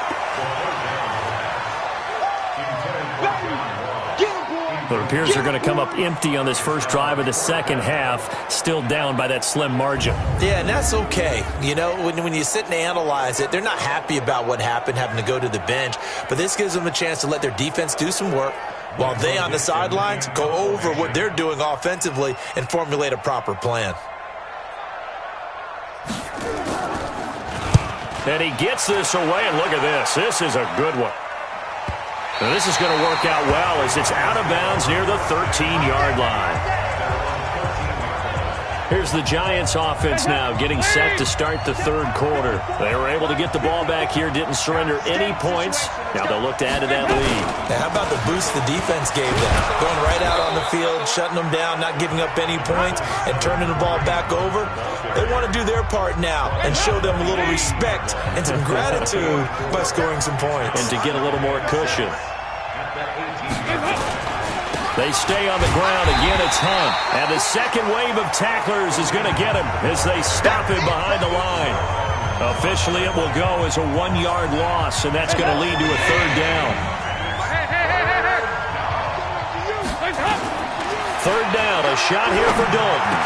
It appears they're going to come up empty on this first drive of the second half, still down by that slim margin. Yeah, and that's okay. You know, when you sit and analyze it, they're not happy about what happened, having to go to the bench. But this gives them a chance to let their defense do some work while they on the sidelines go over what they're doing offensively and formulate a proper plan. And he gets this away, and look at this. This is a good one. Now this is going to work out well as it's out of bounds near the 13-yard line. Here's the Giants offense now getting set to start the third quarter. They were able to get the ball back here, didn't surrender any points. Now they'll look to add to that lead. Now how about the boost the defense gave them? Going right out on the field, shutting them down, not giving up any points, and turning the ball back over. They want to do their part now and show them a little respect and some gratitude by scoring some points. And to get a little more cushion. They stay on the ground. Again, it's Hunt. And the second wave of tacklers is going to get him as they stop him behind the line. Officially, it will go as a 1-yard loss, and that's going to lead to a third down. Third down, a shot here for Dalton.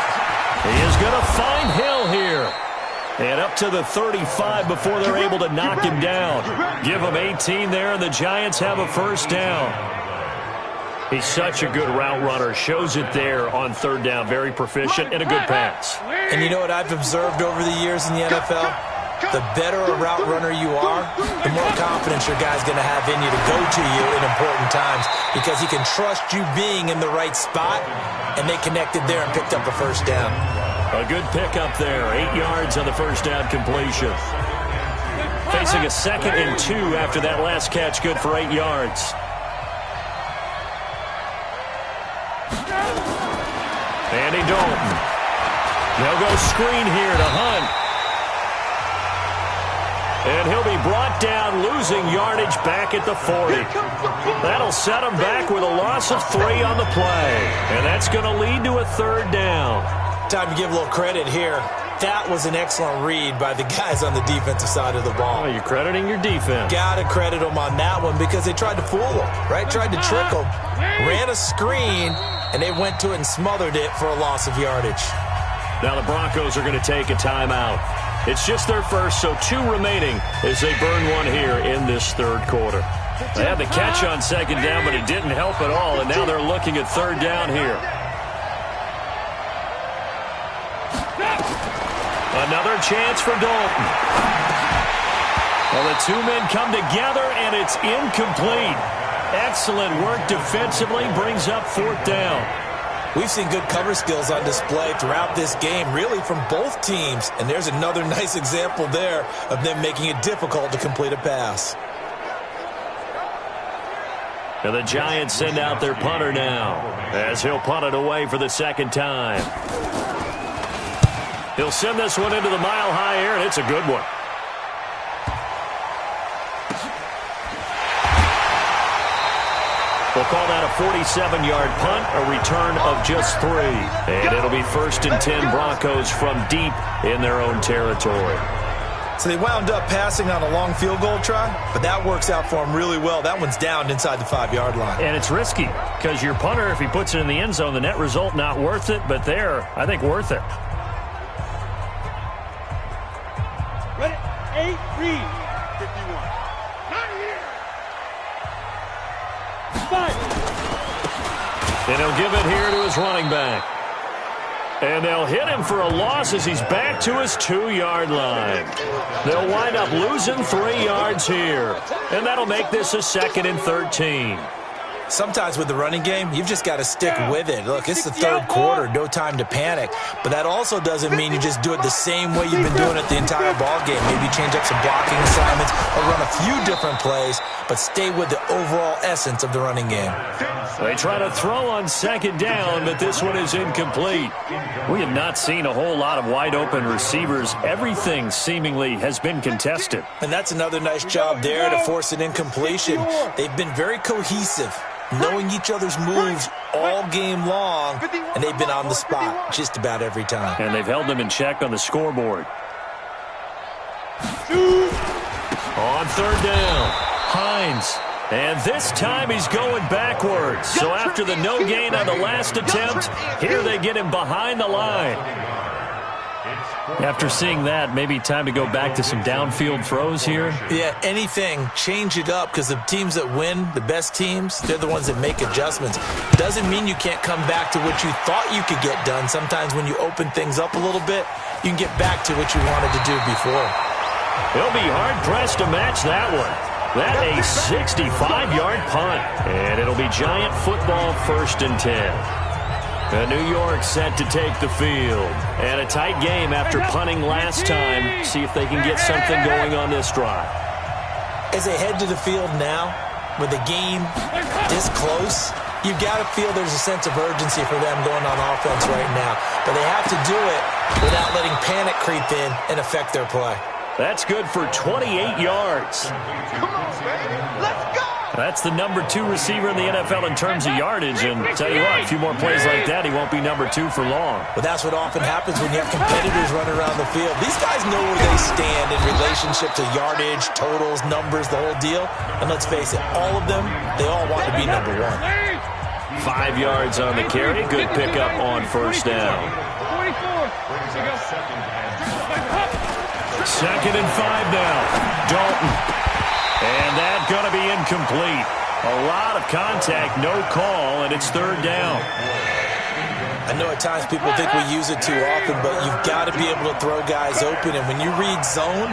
He is going to find Hill here. And up to the 35 before they're able to knock him down. Give him 18 there, and the Giants have a first down. He's such a good route runner. Shows it there on third down. Very proficient and a good pass. And you know what I've observed over the years in the NFL? The better a route runner you are, the more confidence your guy's going to have in you to go to you in important times because he can trust you being in the right spot, and they connected there and picked up a first down. A good pickup there. 8 yards on the first down completion. Facing a 2nd and 2 after that last catch. Good for 8 yards. Andy Dalton. They'll go screen here to Hunt. And he'll be brought down, losing yardage back at the 40. That'll set him back with a loss of 3 on the play. And that's going to lead to a third down. Time to give a little credit here. That was an excellent read by the guys on the defensive side of the ball. Oh, you're crediting your defense. Got to credit them on that one because they tried to fool them, right? Tried to trick them. Ran a screen, and they went to it and smothered it for a loss of yardage. Now the Broncos are going to take a timeout. It's just their first, so 2 remaining as they burn one here in this third quarter. They had the catch on second down, but it didn't help at all, and now they're looking at third down here. Another chance for Dalton. Well, the 2 men come together, and it's incomplete. Excellent work defensively, brings up fourth down. We've seen good cover skills on display throughout this game, really from both teams. And there's another nice example there of them making it difficult to complete a pass. And the Giants send out their punter now, as he'll punt it away for the second time. He'll send this one into the mile-high air, and it's a good one. We'll call that a 47-yard punt, a return of just 3. And it'll be 1st and 10 Broncos from deep in their own territory. So they wound up passing on a long field goal try, but that works out for them really well. That one's down inside the 5-yard line. And it's risky because your punter, if he puts it in the end zone, the net result not worth it, but there, I think worth it. Ready? 8, read. 51. Not here. 5. And he'll give it here to his running back. And they'll hit him for a loss as he's back to his 2-yard line. They'll wind up losing 3 yards here. And that'll make this a 2nd and 13. Sometimes with the running game, you've just got to stick with it. Look, it's the third quarter, no time to panic. But that also doesn't mean you just do it the same way you've been doing it the entire ball game. Maybe change up some blocking assignments or run a few different plays, but stay with the overall essence of the running game. They try to throw on second down, but this one is incomplete. We have not seen a whole lot of wide-open receivers. Everything seemingly has been contested. And that's another nice job there to force an incompletion. They've been very cohesive, knowing each other's moves all game long, and they've been on the spot just about every time. And they've held them in check on the scoreboard. On third down, Hines. And this time he's going backwards. So after the no gain on the last attempt, here they get him behind the line. After seeing that, maybe time to go back to some downfield throws here. Yeah, anything, change it up, because the teams that win, the best teams, they're the ones that make adjustments. Doesn't mean you can't come back to what you thought you could get done. Sometimes when you open things up a little bit, you can get back to what you wanted to do before. He'll be hard-pressed to match that one. That a 65-yard punt. And it'll be Giant football 1st and 10. New York set to take the field. And a tight game after punting last time. See if they can get something going on this drive. As they head to the field now, with the game this close, you've got to feel there's a sense of urgency for them going on offense right now. But they have to do it without letting panic creep in and affect their play. That's good for 28 yards. Come on, baby. Let's go. That's the number 2 receiver in the NFL in terms of yardage. And tell you what, a few more plays like that, he won't be number 2 for long. But that's what often happens when you have competitors running around the field. These guys know where they stand in relationship to yardage, totals, numbers, the whole deal. And let's face it, all of them, they all want to be number 1. 5 yards on the carry. Good pickup on first down. 2nd and 5 now. Dalton. And that's going to be incomplete. A lot of contact, no call, and it's third down. I know at times people think we use it too often, but you've got to be able to throw guys open. And when you read zone,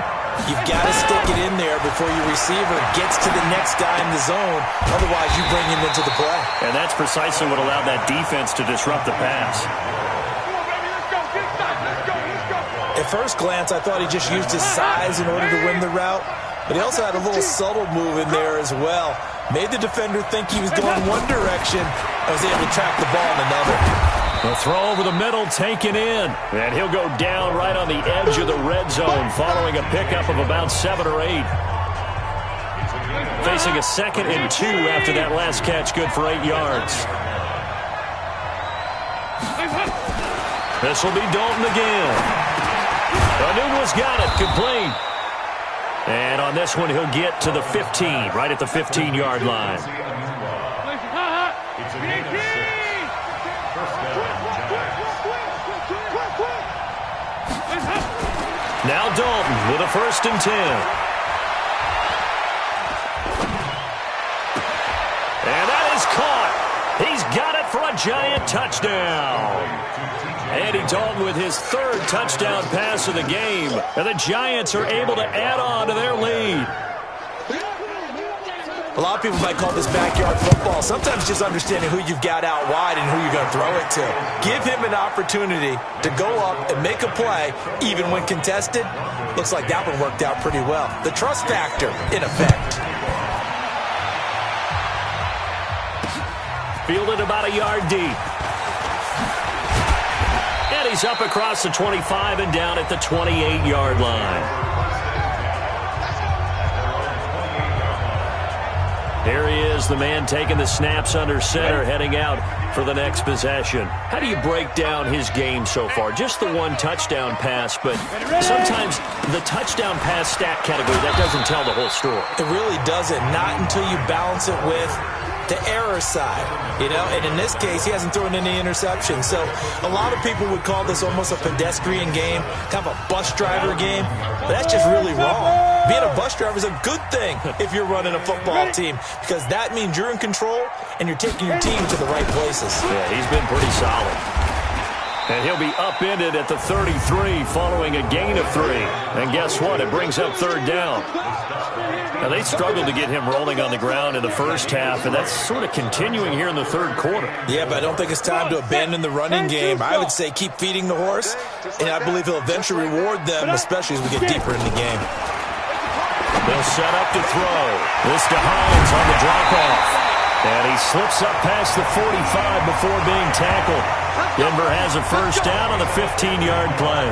you've got to stick it in there before your receiver gets to the next guy in the zone. Otherwise, you bring him into the play. And that's precisely what allowed that defense to disrupt the pass. At first glance, I thought he just used his size in order to win the route. But he also had a little subtle move in there as well. Made the defender think he was going one direction and was able to track the ball in another. The throw over the middle taken in. And he'll go down right on the edge of the red zone following a pickup of about 7 or 8. Facing a 2nd and 2 after that last catch, good for 8 yards. This will be Dalton again. Anunua's got it, complete. And on this one, he'll get to the 15, right at the 15-yard line. Now Dalton with a 1st and 10. And that is caught. He's got it for a giant touchdown. Andy Dalton with his 3rd touchdown pass of the game. And the Giants are able to add on to their lead. A lot of people might call this backyard football. Sometimes just understanding who you've got out wide and who you're going to throw it to. Give him an opportunity to go up and make a play, even when contested. Looks like that one worked out pretty well. The trust factor, in effect. Fielded about a yard deep. And he's up across the 25 and down at the 28-yard line. Here he is, the man taking the snaps under center, heading out for the next possession. How do you break down his game so far? Just the 1 touchdown pass, but sometimes the touchdown pass stat category, that doesn't tell the whole story. It really doesn't, not until you balance it with the error side, and in this case, he hasn't thrown any interceptions. So a lot of people would call this almost a pedestrian game, kind of a bus driver game, but that's just really wrong. Being a bus driver is a good thing if you're running a football team, because that means you're in control and you're taking your team to the right places. Yeah, he's been pretty solid. And he'll be upended at the 33 following a gain of 3. And guess what? It brings up 3rd down. Now, they struggled to get him rolling on the ground in the first half, and that's sort of continuing here in the 3rd quarter. Yeah, but I don't think it's time to abandon the running game. I would say keep feeding the horse, and I believe he'll eventually reward them, especially as we get deeper in the game. They'll set up to throw. This to Hines on the drop-off. And he slips up past the 45 before being tackled. Denver has a 1st down on the 15-yard play.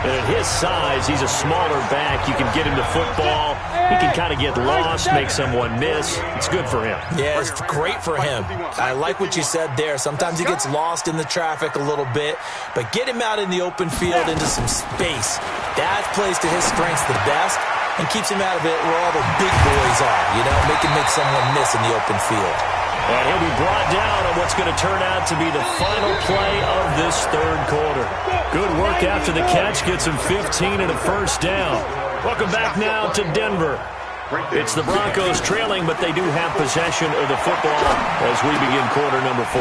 And at his size, he's a smaller back. You can get him to football. He can kind of get lost, make someone miss. It's good for him. Yeah, it's great for him. I like what you said there. Sometimes he gets lost in the traffic a little bit, but get him out in the open field into some space. That plays to his strengths the best and keeps him out of it where all the big boys are, make him make someone miss in the open field. And he'll be brought down on what's going to turn out to be the final play of this 3rd quarter. Good work after the catch. Gets him 15 and a 1st down. Welcome back now to Denver. It's the Broncos trailing, but they do have possession of the football as we begin quarter number 4.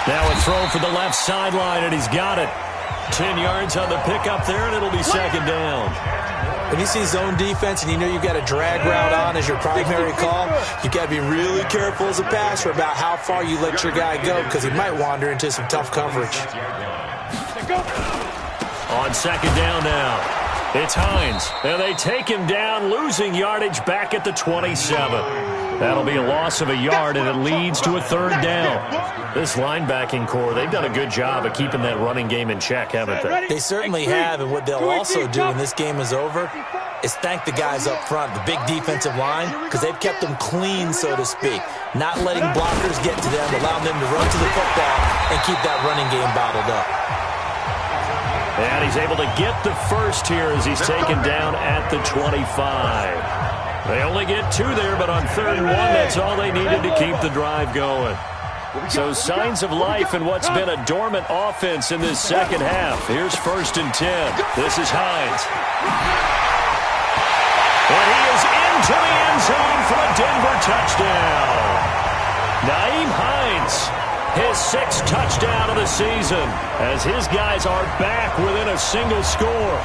Now a throw for the left sideline, and he's got it. 10 yards on the pickup there, and it'll be 2nd down. When you see zone defense and you know you've got a drag route on as your primary call, you've got to be really careful as a passer about how far you let your guy go, because he might wander into some tough coverage. On 2nd down now. It's Hines, and they take him down, losing yardage back at the 27. That'll be a loss of a yard, and it leads to a 3rd down. This linebacking core, they've done a good job of keeping that running game in check, haven't they? They certainly have, and what they'll also do when this game is over is thank the guys up front, the big defensive line, because they've kept them clean, so to speak, not letting blockers get to them, allowing them to run to the football and keep that running game bottled up. And he's able to get the 1st here as he's taken down at the 25. They only get 2 there, but on 3rd and 1, that's all they needed to keep the drive going. So signs of life in what's been a dormant offense in this 2nd half. Here's 1st and 10. This is Hines. And he is into the end zone for a Denver touchdown. Nyheim Hines, his 6th touchdown of the season, as his guys are back within a single score.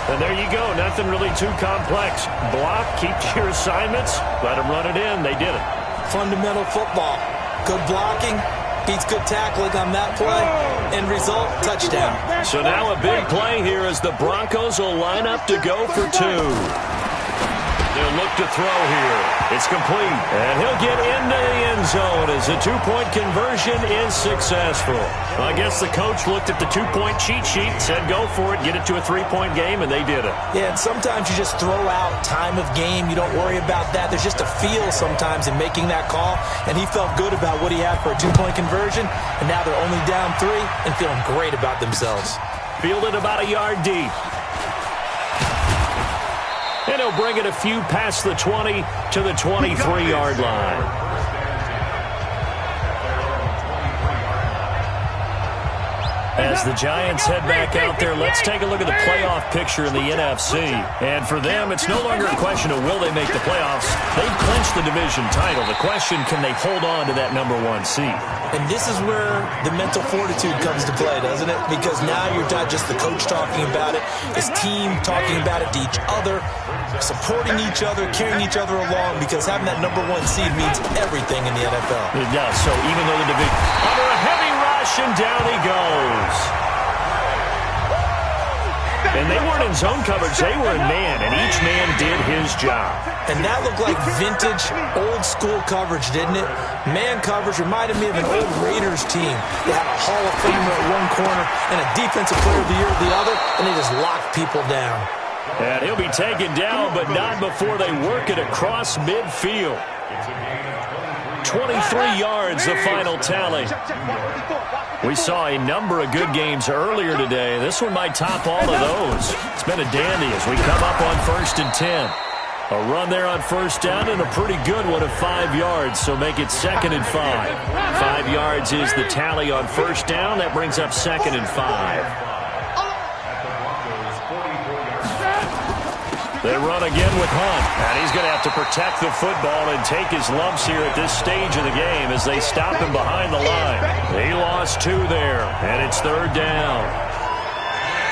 And there you go, nothing really too complex. Block, keep your assignments, let them run it in. They did it. Fundamental football. Good blocking beats good tackling on that play. End result, touchdown. So now a big play here as the Broncos will line up to go for 2. They'll look to throw here. It's complete. And he'll get into the end zone as the 2-point conversion is successful. Well, I guess the coach looked at the 2-point cheat sheet, said go for it, get it to a 3-point game, and they did it. Yeah, and sometimes you just throw out time of game. You don't worry about that. There's just a feel sometimes in making that call, and he felt good about what he had for a 2-point conversion, and now they're only down 3 and feeling great about themselves. Fielded about a yard deep. And he'll bring it a few past the 20 to the 23-yard line. As the Giants head back out there, let's take a look at the playoff picture in the NFC. And for them, it's no longer a question of will they make the playoffs. They've clinched the division title. The question, can they hold on to that number 1 seed? And this is where the mental fortitude comes to play, doesn't it? Because now you're not just the coach talking about it, it's team talking about it to each other, supporting each other, carrying each other along, because having that number 1 seed means everything in the NFL. It does. So even though the division under a heavy rush, and down he goes. And they weren't in zone coverage, they were in man, and each man did his job. And that looked like vintage, old-school coverage, didn't it? Man coverage reminded me of an old Raiders team. They had a Hall of Famer at one corner and a Defensive Player of the Year at the other, and they just locked people down. And he'll be taken down, but not before they work it across midfield. 23 yards, the final tally. We saw a number of good games earlier today. This one might top all of those. It's been a dandy as we come up on 1st and 10. A run there on 1st down and a pretty good one of 5 yards, so make it 2nd and 5. 5 yards is the tally on 1st down. That brings up 2nd and 5. They run again with Hunt, and he's going to have to protect the football and take his lumps here at this stage of the game as they stop him behind the line. He lost 2 there, and it's 3rd down.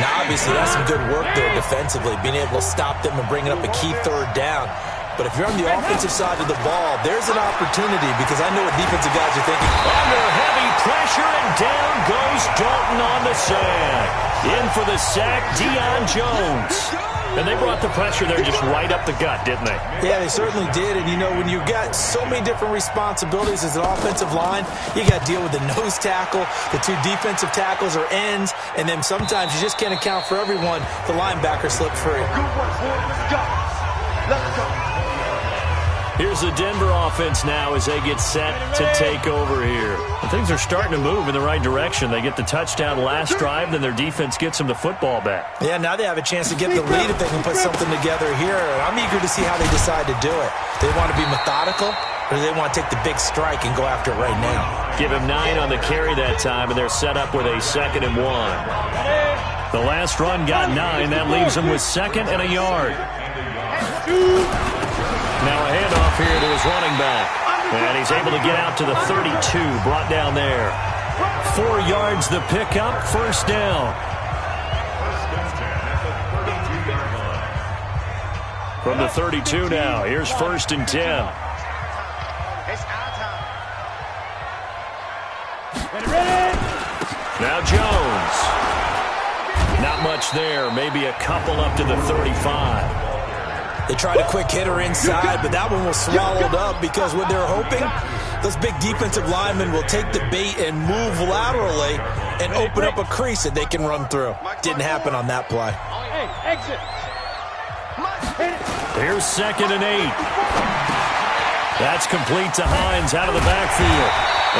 Now, obviously, that's some good work there defensively, being able to stop them and bringing up a key 3rd down. But if you're on the offensive side of the ball, there's an opportunity, because I know what defensive guys are thinking. Under heavy pressure, and down goes Dalton on the sack. In for the sack, Deion Jones. And they brought the pressure there just right up the gut, didn't they? Yeah, they certainly did. And, you know, when you've got so many different responsibilities as an offensive line, you got to deal with the nose tackle, the 2 defensive tackles or ends, and then sometimes you just can't account for everyone. The linebacker slipped free. Good work, boys. Let's go. Let's go. Here's the Denver offense now as they get set to take over here. And things are starting to move in the right direction. They get the touchdown last drive, then their defense gets them the football back. Yeah, now they have a chance to get the lead if they can put something together here. And I'm eager to see how they decide to do it. Do they want to be methodical, or do they want to take the big strike and go after it right now? Give him 9 on the carry that time, and they're set up with a 2nd and 1. The last run got 9. That leaves them with 2nd and a yard. Now a handoff here to his running back. And he's able to get out to the 32, brought down there. 4 yards the pickup, 1st down. From the 32 now, here's 1st and 10. Now Jones. Not much there, maybe a couple up to the 35. They tried a quick hitter inside, but that one was swallowed up because what they're hoping, those big defensive linemen will take the bait and move laterally and open up a crease that they can run through. Didn't happen on that play. Hey, exit. Here's 2nd and 8. That's complete to Hines out of the backfield.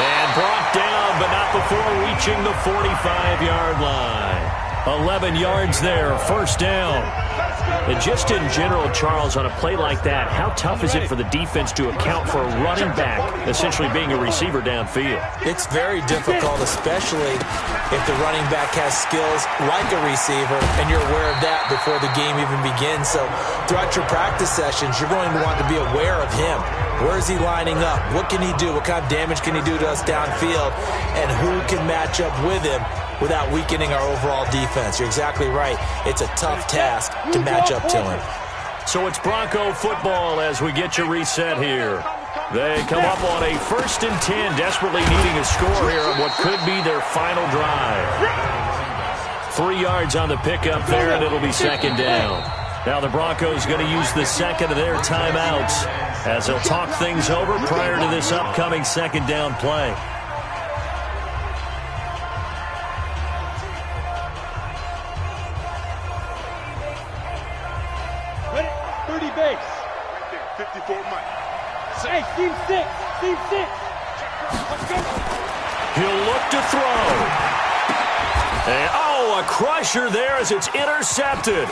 And brought down, but not before reaching the 45-yard line. 11 yards there, 1st down. And just in general, Charles, on a play like that, how tough is it for the defense to account for a running back essentially being a receiver downfield? It's very difficult, especially if the running back has skills like a receiver, and you're aware of that before the game even begins. So throughout your practice sessions, you're going to want to be aware of him. Where is he lining up? What can he do? What kind of damage can he do to us downfield? And who can match up with him without weakening our overall defense? You're exactly right. It's a tough task to match up to him. So it's Bronco football as we get you reset here. They come up on a 1st and 10, desperately needing a score here on what could be their final drive. 3 yards on the pickup there, and it'll be 2nd down. Now the Broncos going to use the 2nd of their timeouts as they'll talk things over prior to this upcoming 2nd down play. Ready? 30 base. 54 Mike. Hey, team 6. Team 6. Let's go. He'll look to throw. And, oh, a crusher there as it's intercepted.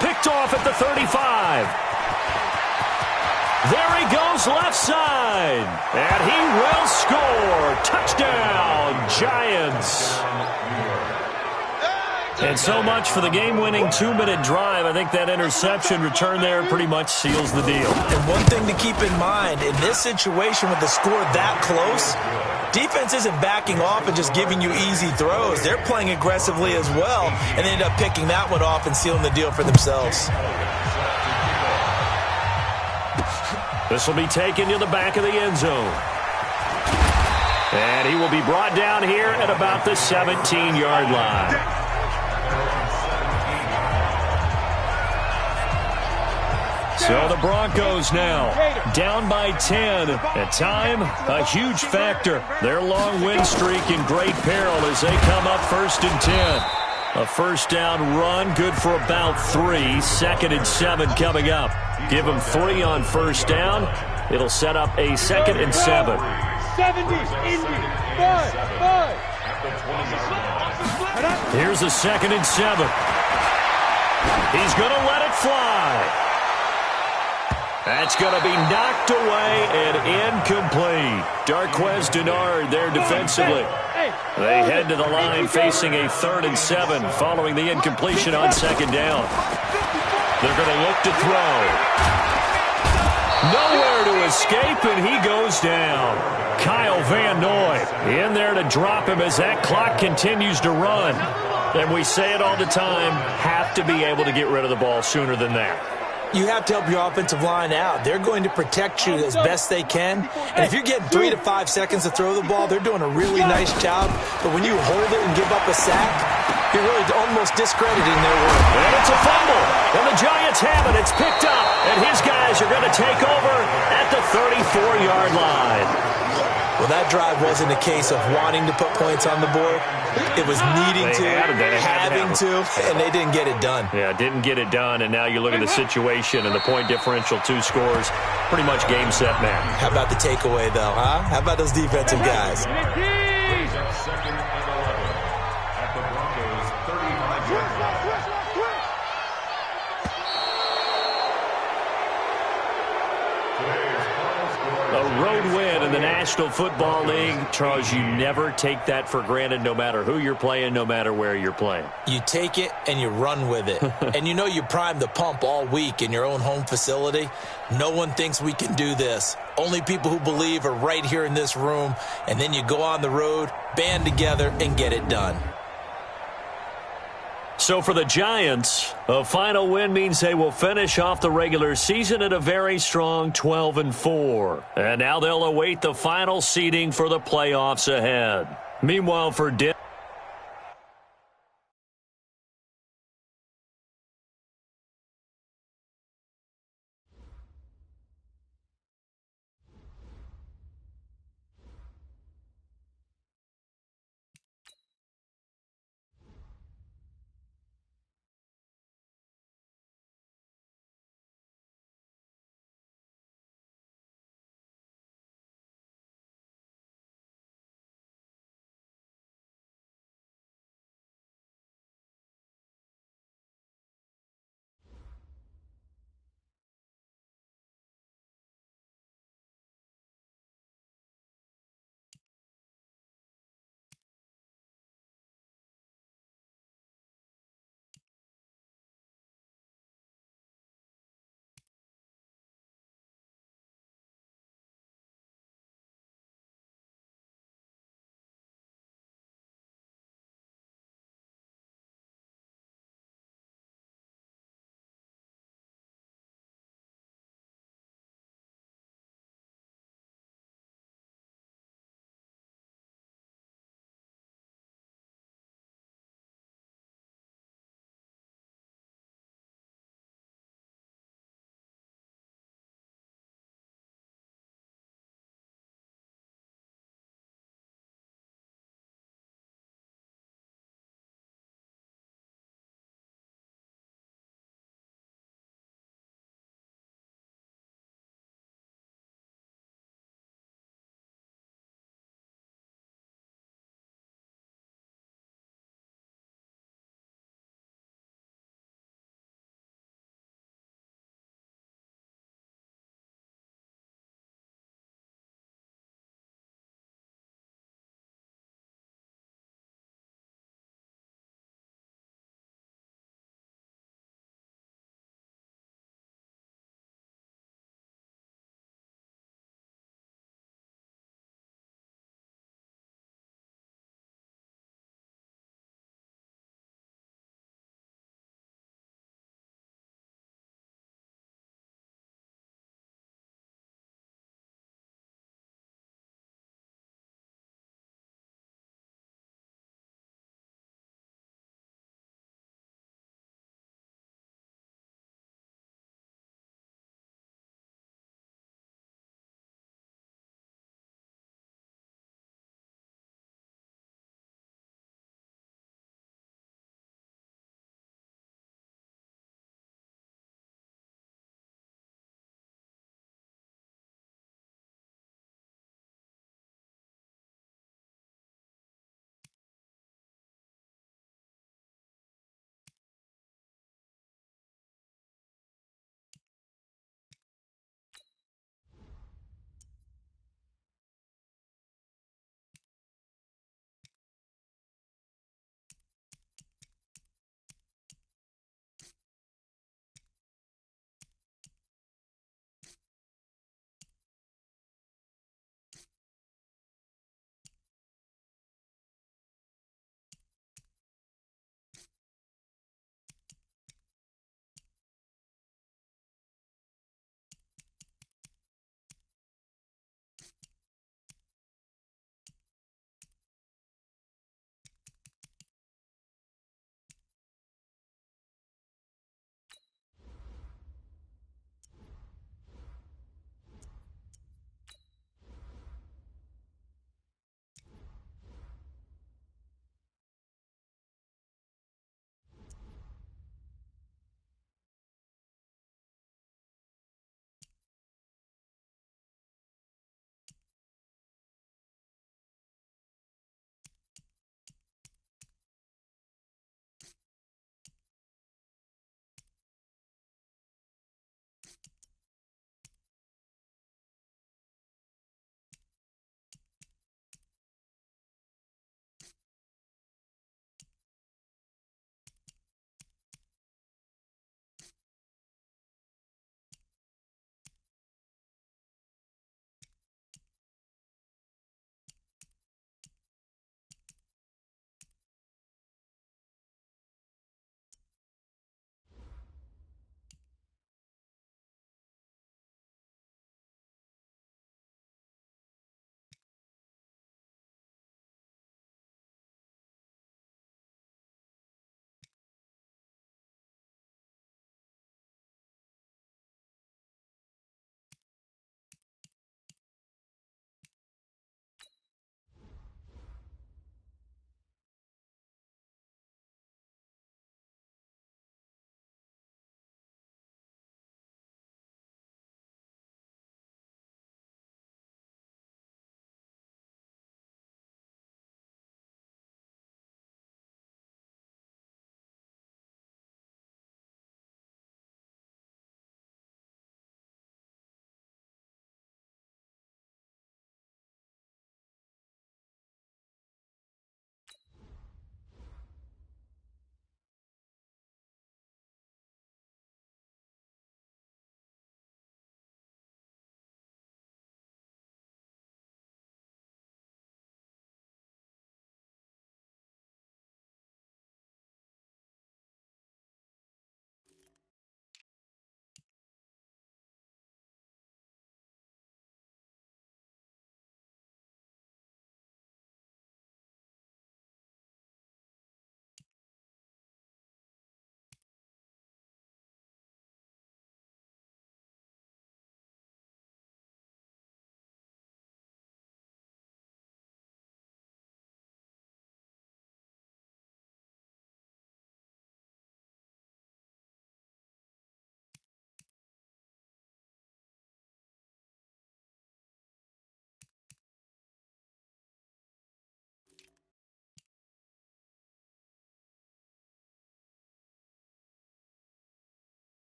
Picked off at the 35. There he goes left side. And he will score. Touchdown, Giants. And so much for the game-winning 2-minute drive. I think that interception return there pretty much seals the deal. And one thing to keep in mind, in this situation with the score that close, defense isn't backing off and just giving you easy throws. They're playing aggressively as well, and they end up picking that one off and sealing the deal for themselves. This will be taken to the back of the end zone. And he will be brought down here at about the 17-yard line. So the Broncos now down by 10. At time, a huge factor. Their long win streak in great peril as they come up 1st and 10. A first down run, good for about 3. 2nd and 7 coming up. Give them 3 on first down. It'll set up a 2nd and 7. 70, Indy, 5. Here's a 2nd and 7. He's going to let it fly. That's going to be knocked away and incomplete. Darquez Denard there defensively. They head to the line facing a 3rd and 7 following the incompletion on 2nd down. They're going to look to throw. Nowhere to escape, and he goes down. Kyle Van Noy in there to drop him as that clock continues to run. And we say it all the time, have to be able to get rid of the ball sooner than that. You have to help your offensive line out. They're going to protect you as best they can. And if you're getting 3 to 5 seconds to throw the ball, they're doing a really nice job. But when you hold it and give up a sack, you're really almost discrediting their work. And it's a fumble. And the Giants have it. It's picked up. And his guys are going to take over at the 34-yard line. Well, that drive wasn't a case of wanting to put points on the board. It was needing to, having to, and they didn't get it done. Yeah, didn't get it done, and now you look at the situation and the point differential, 2 scores, pretty much game, set, match. How about the takeaway, though, huh? How about those defensive guys? A road win in the National Football League. Charles, you never take that for granted no matter who you're playing, no matter where you're playing. You take it and you run with it. And you know you primed the pump all week in your own home facility. No one thinks we can do this. Only people who believe are right here in this room. And then you go on the road, band together, and get it done. So for the Giants, a final win means they will finish off the regular season at a very strong 12-4. And now they'll await the final seeding for the playoffs ahead. Meanwhile, for Denver.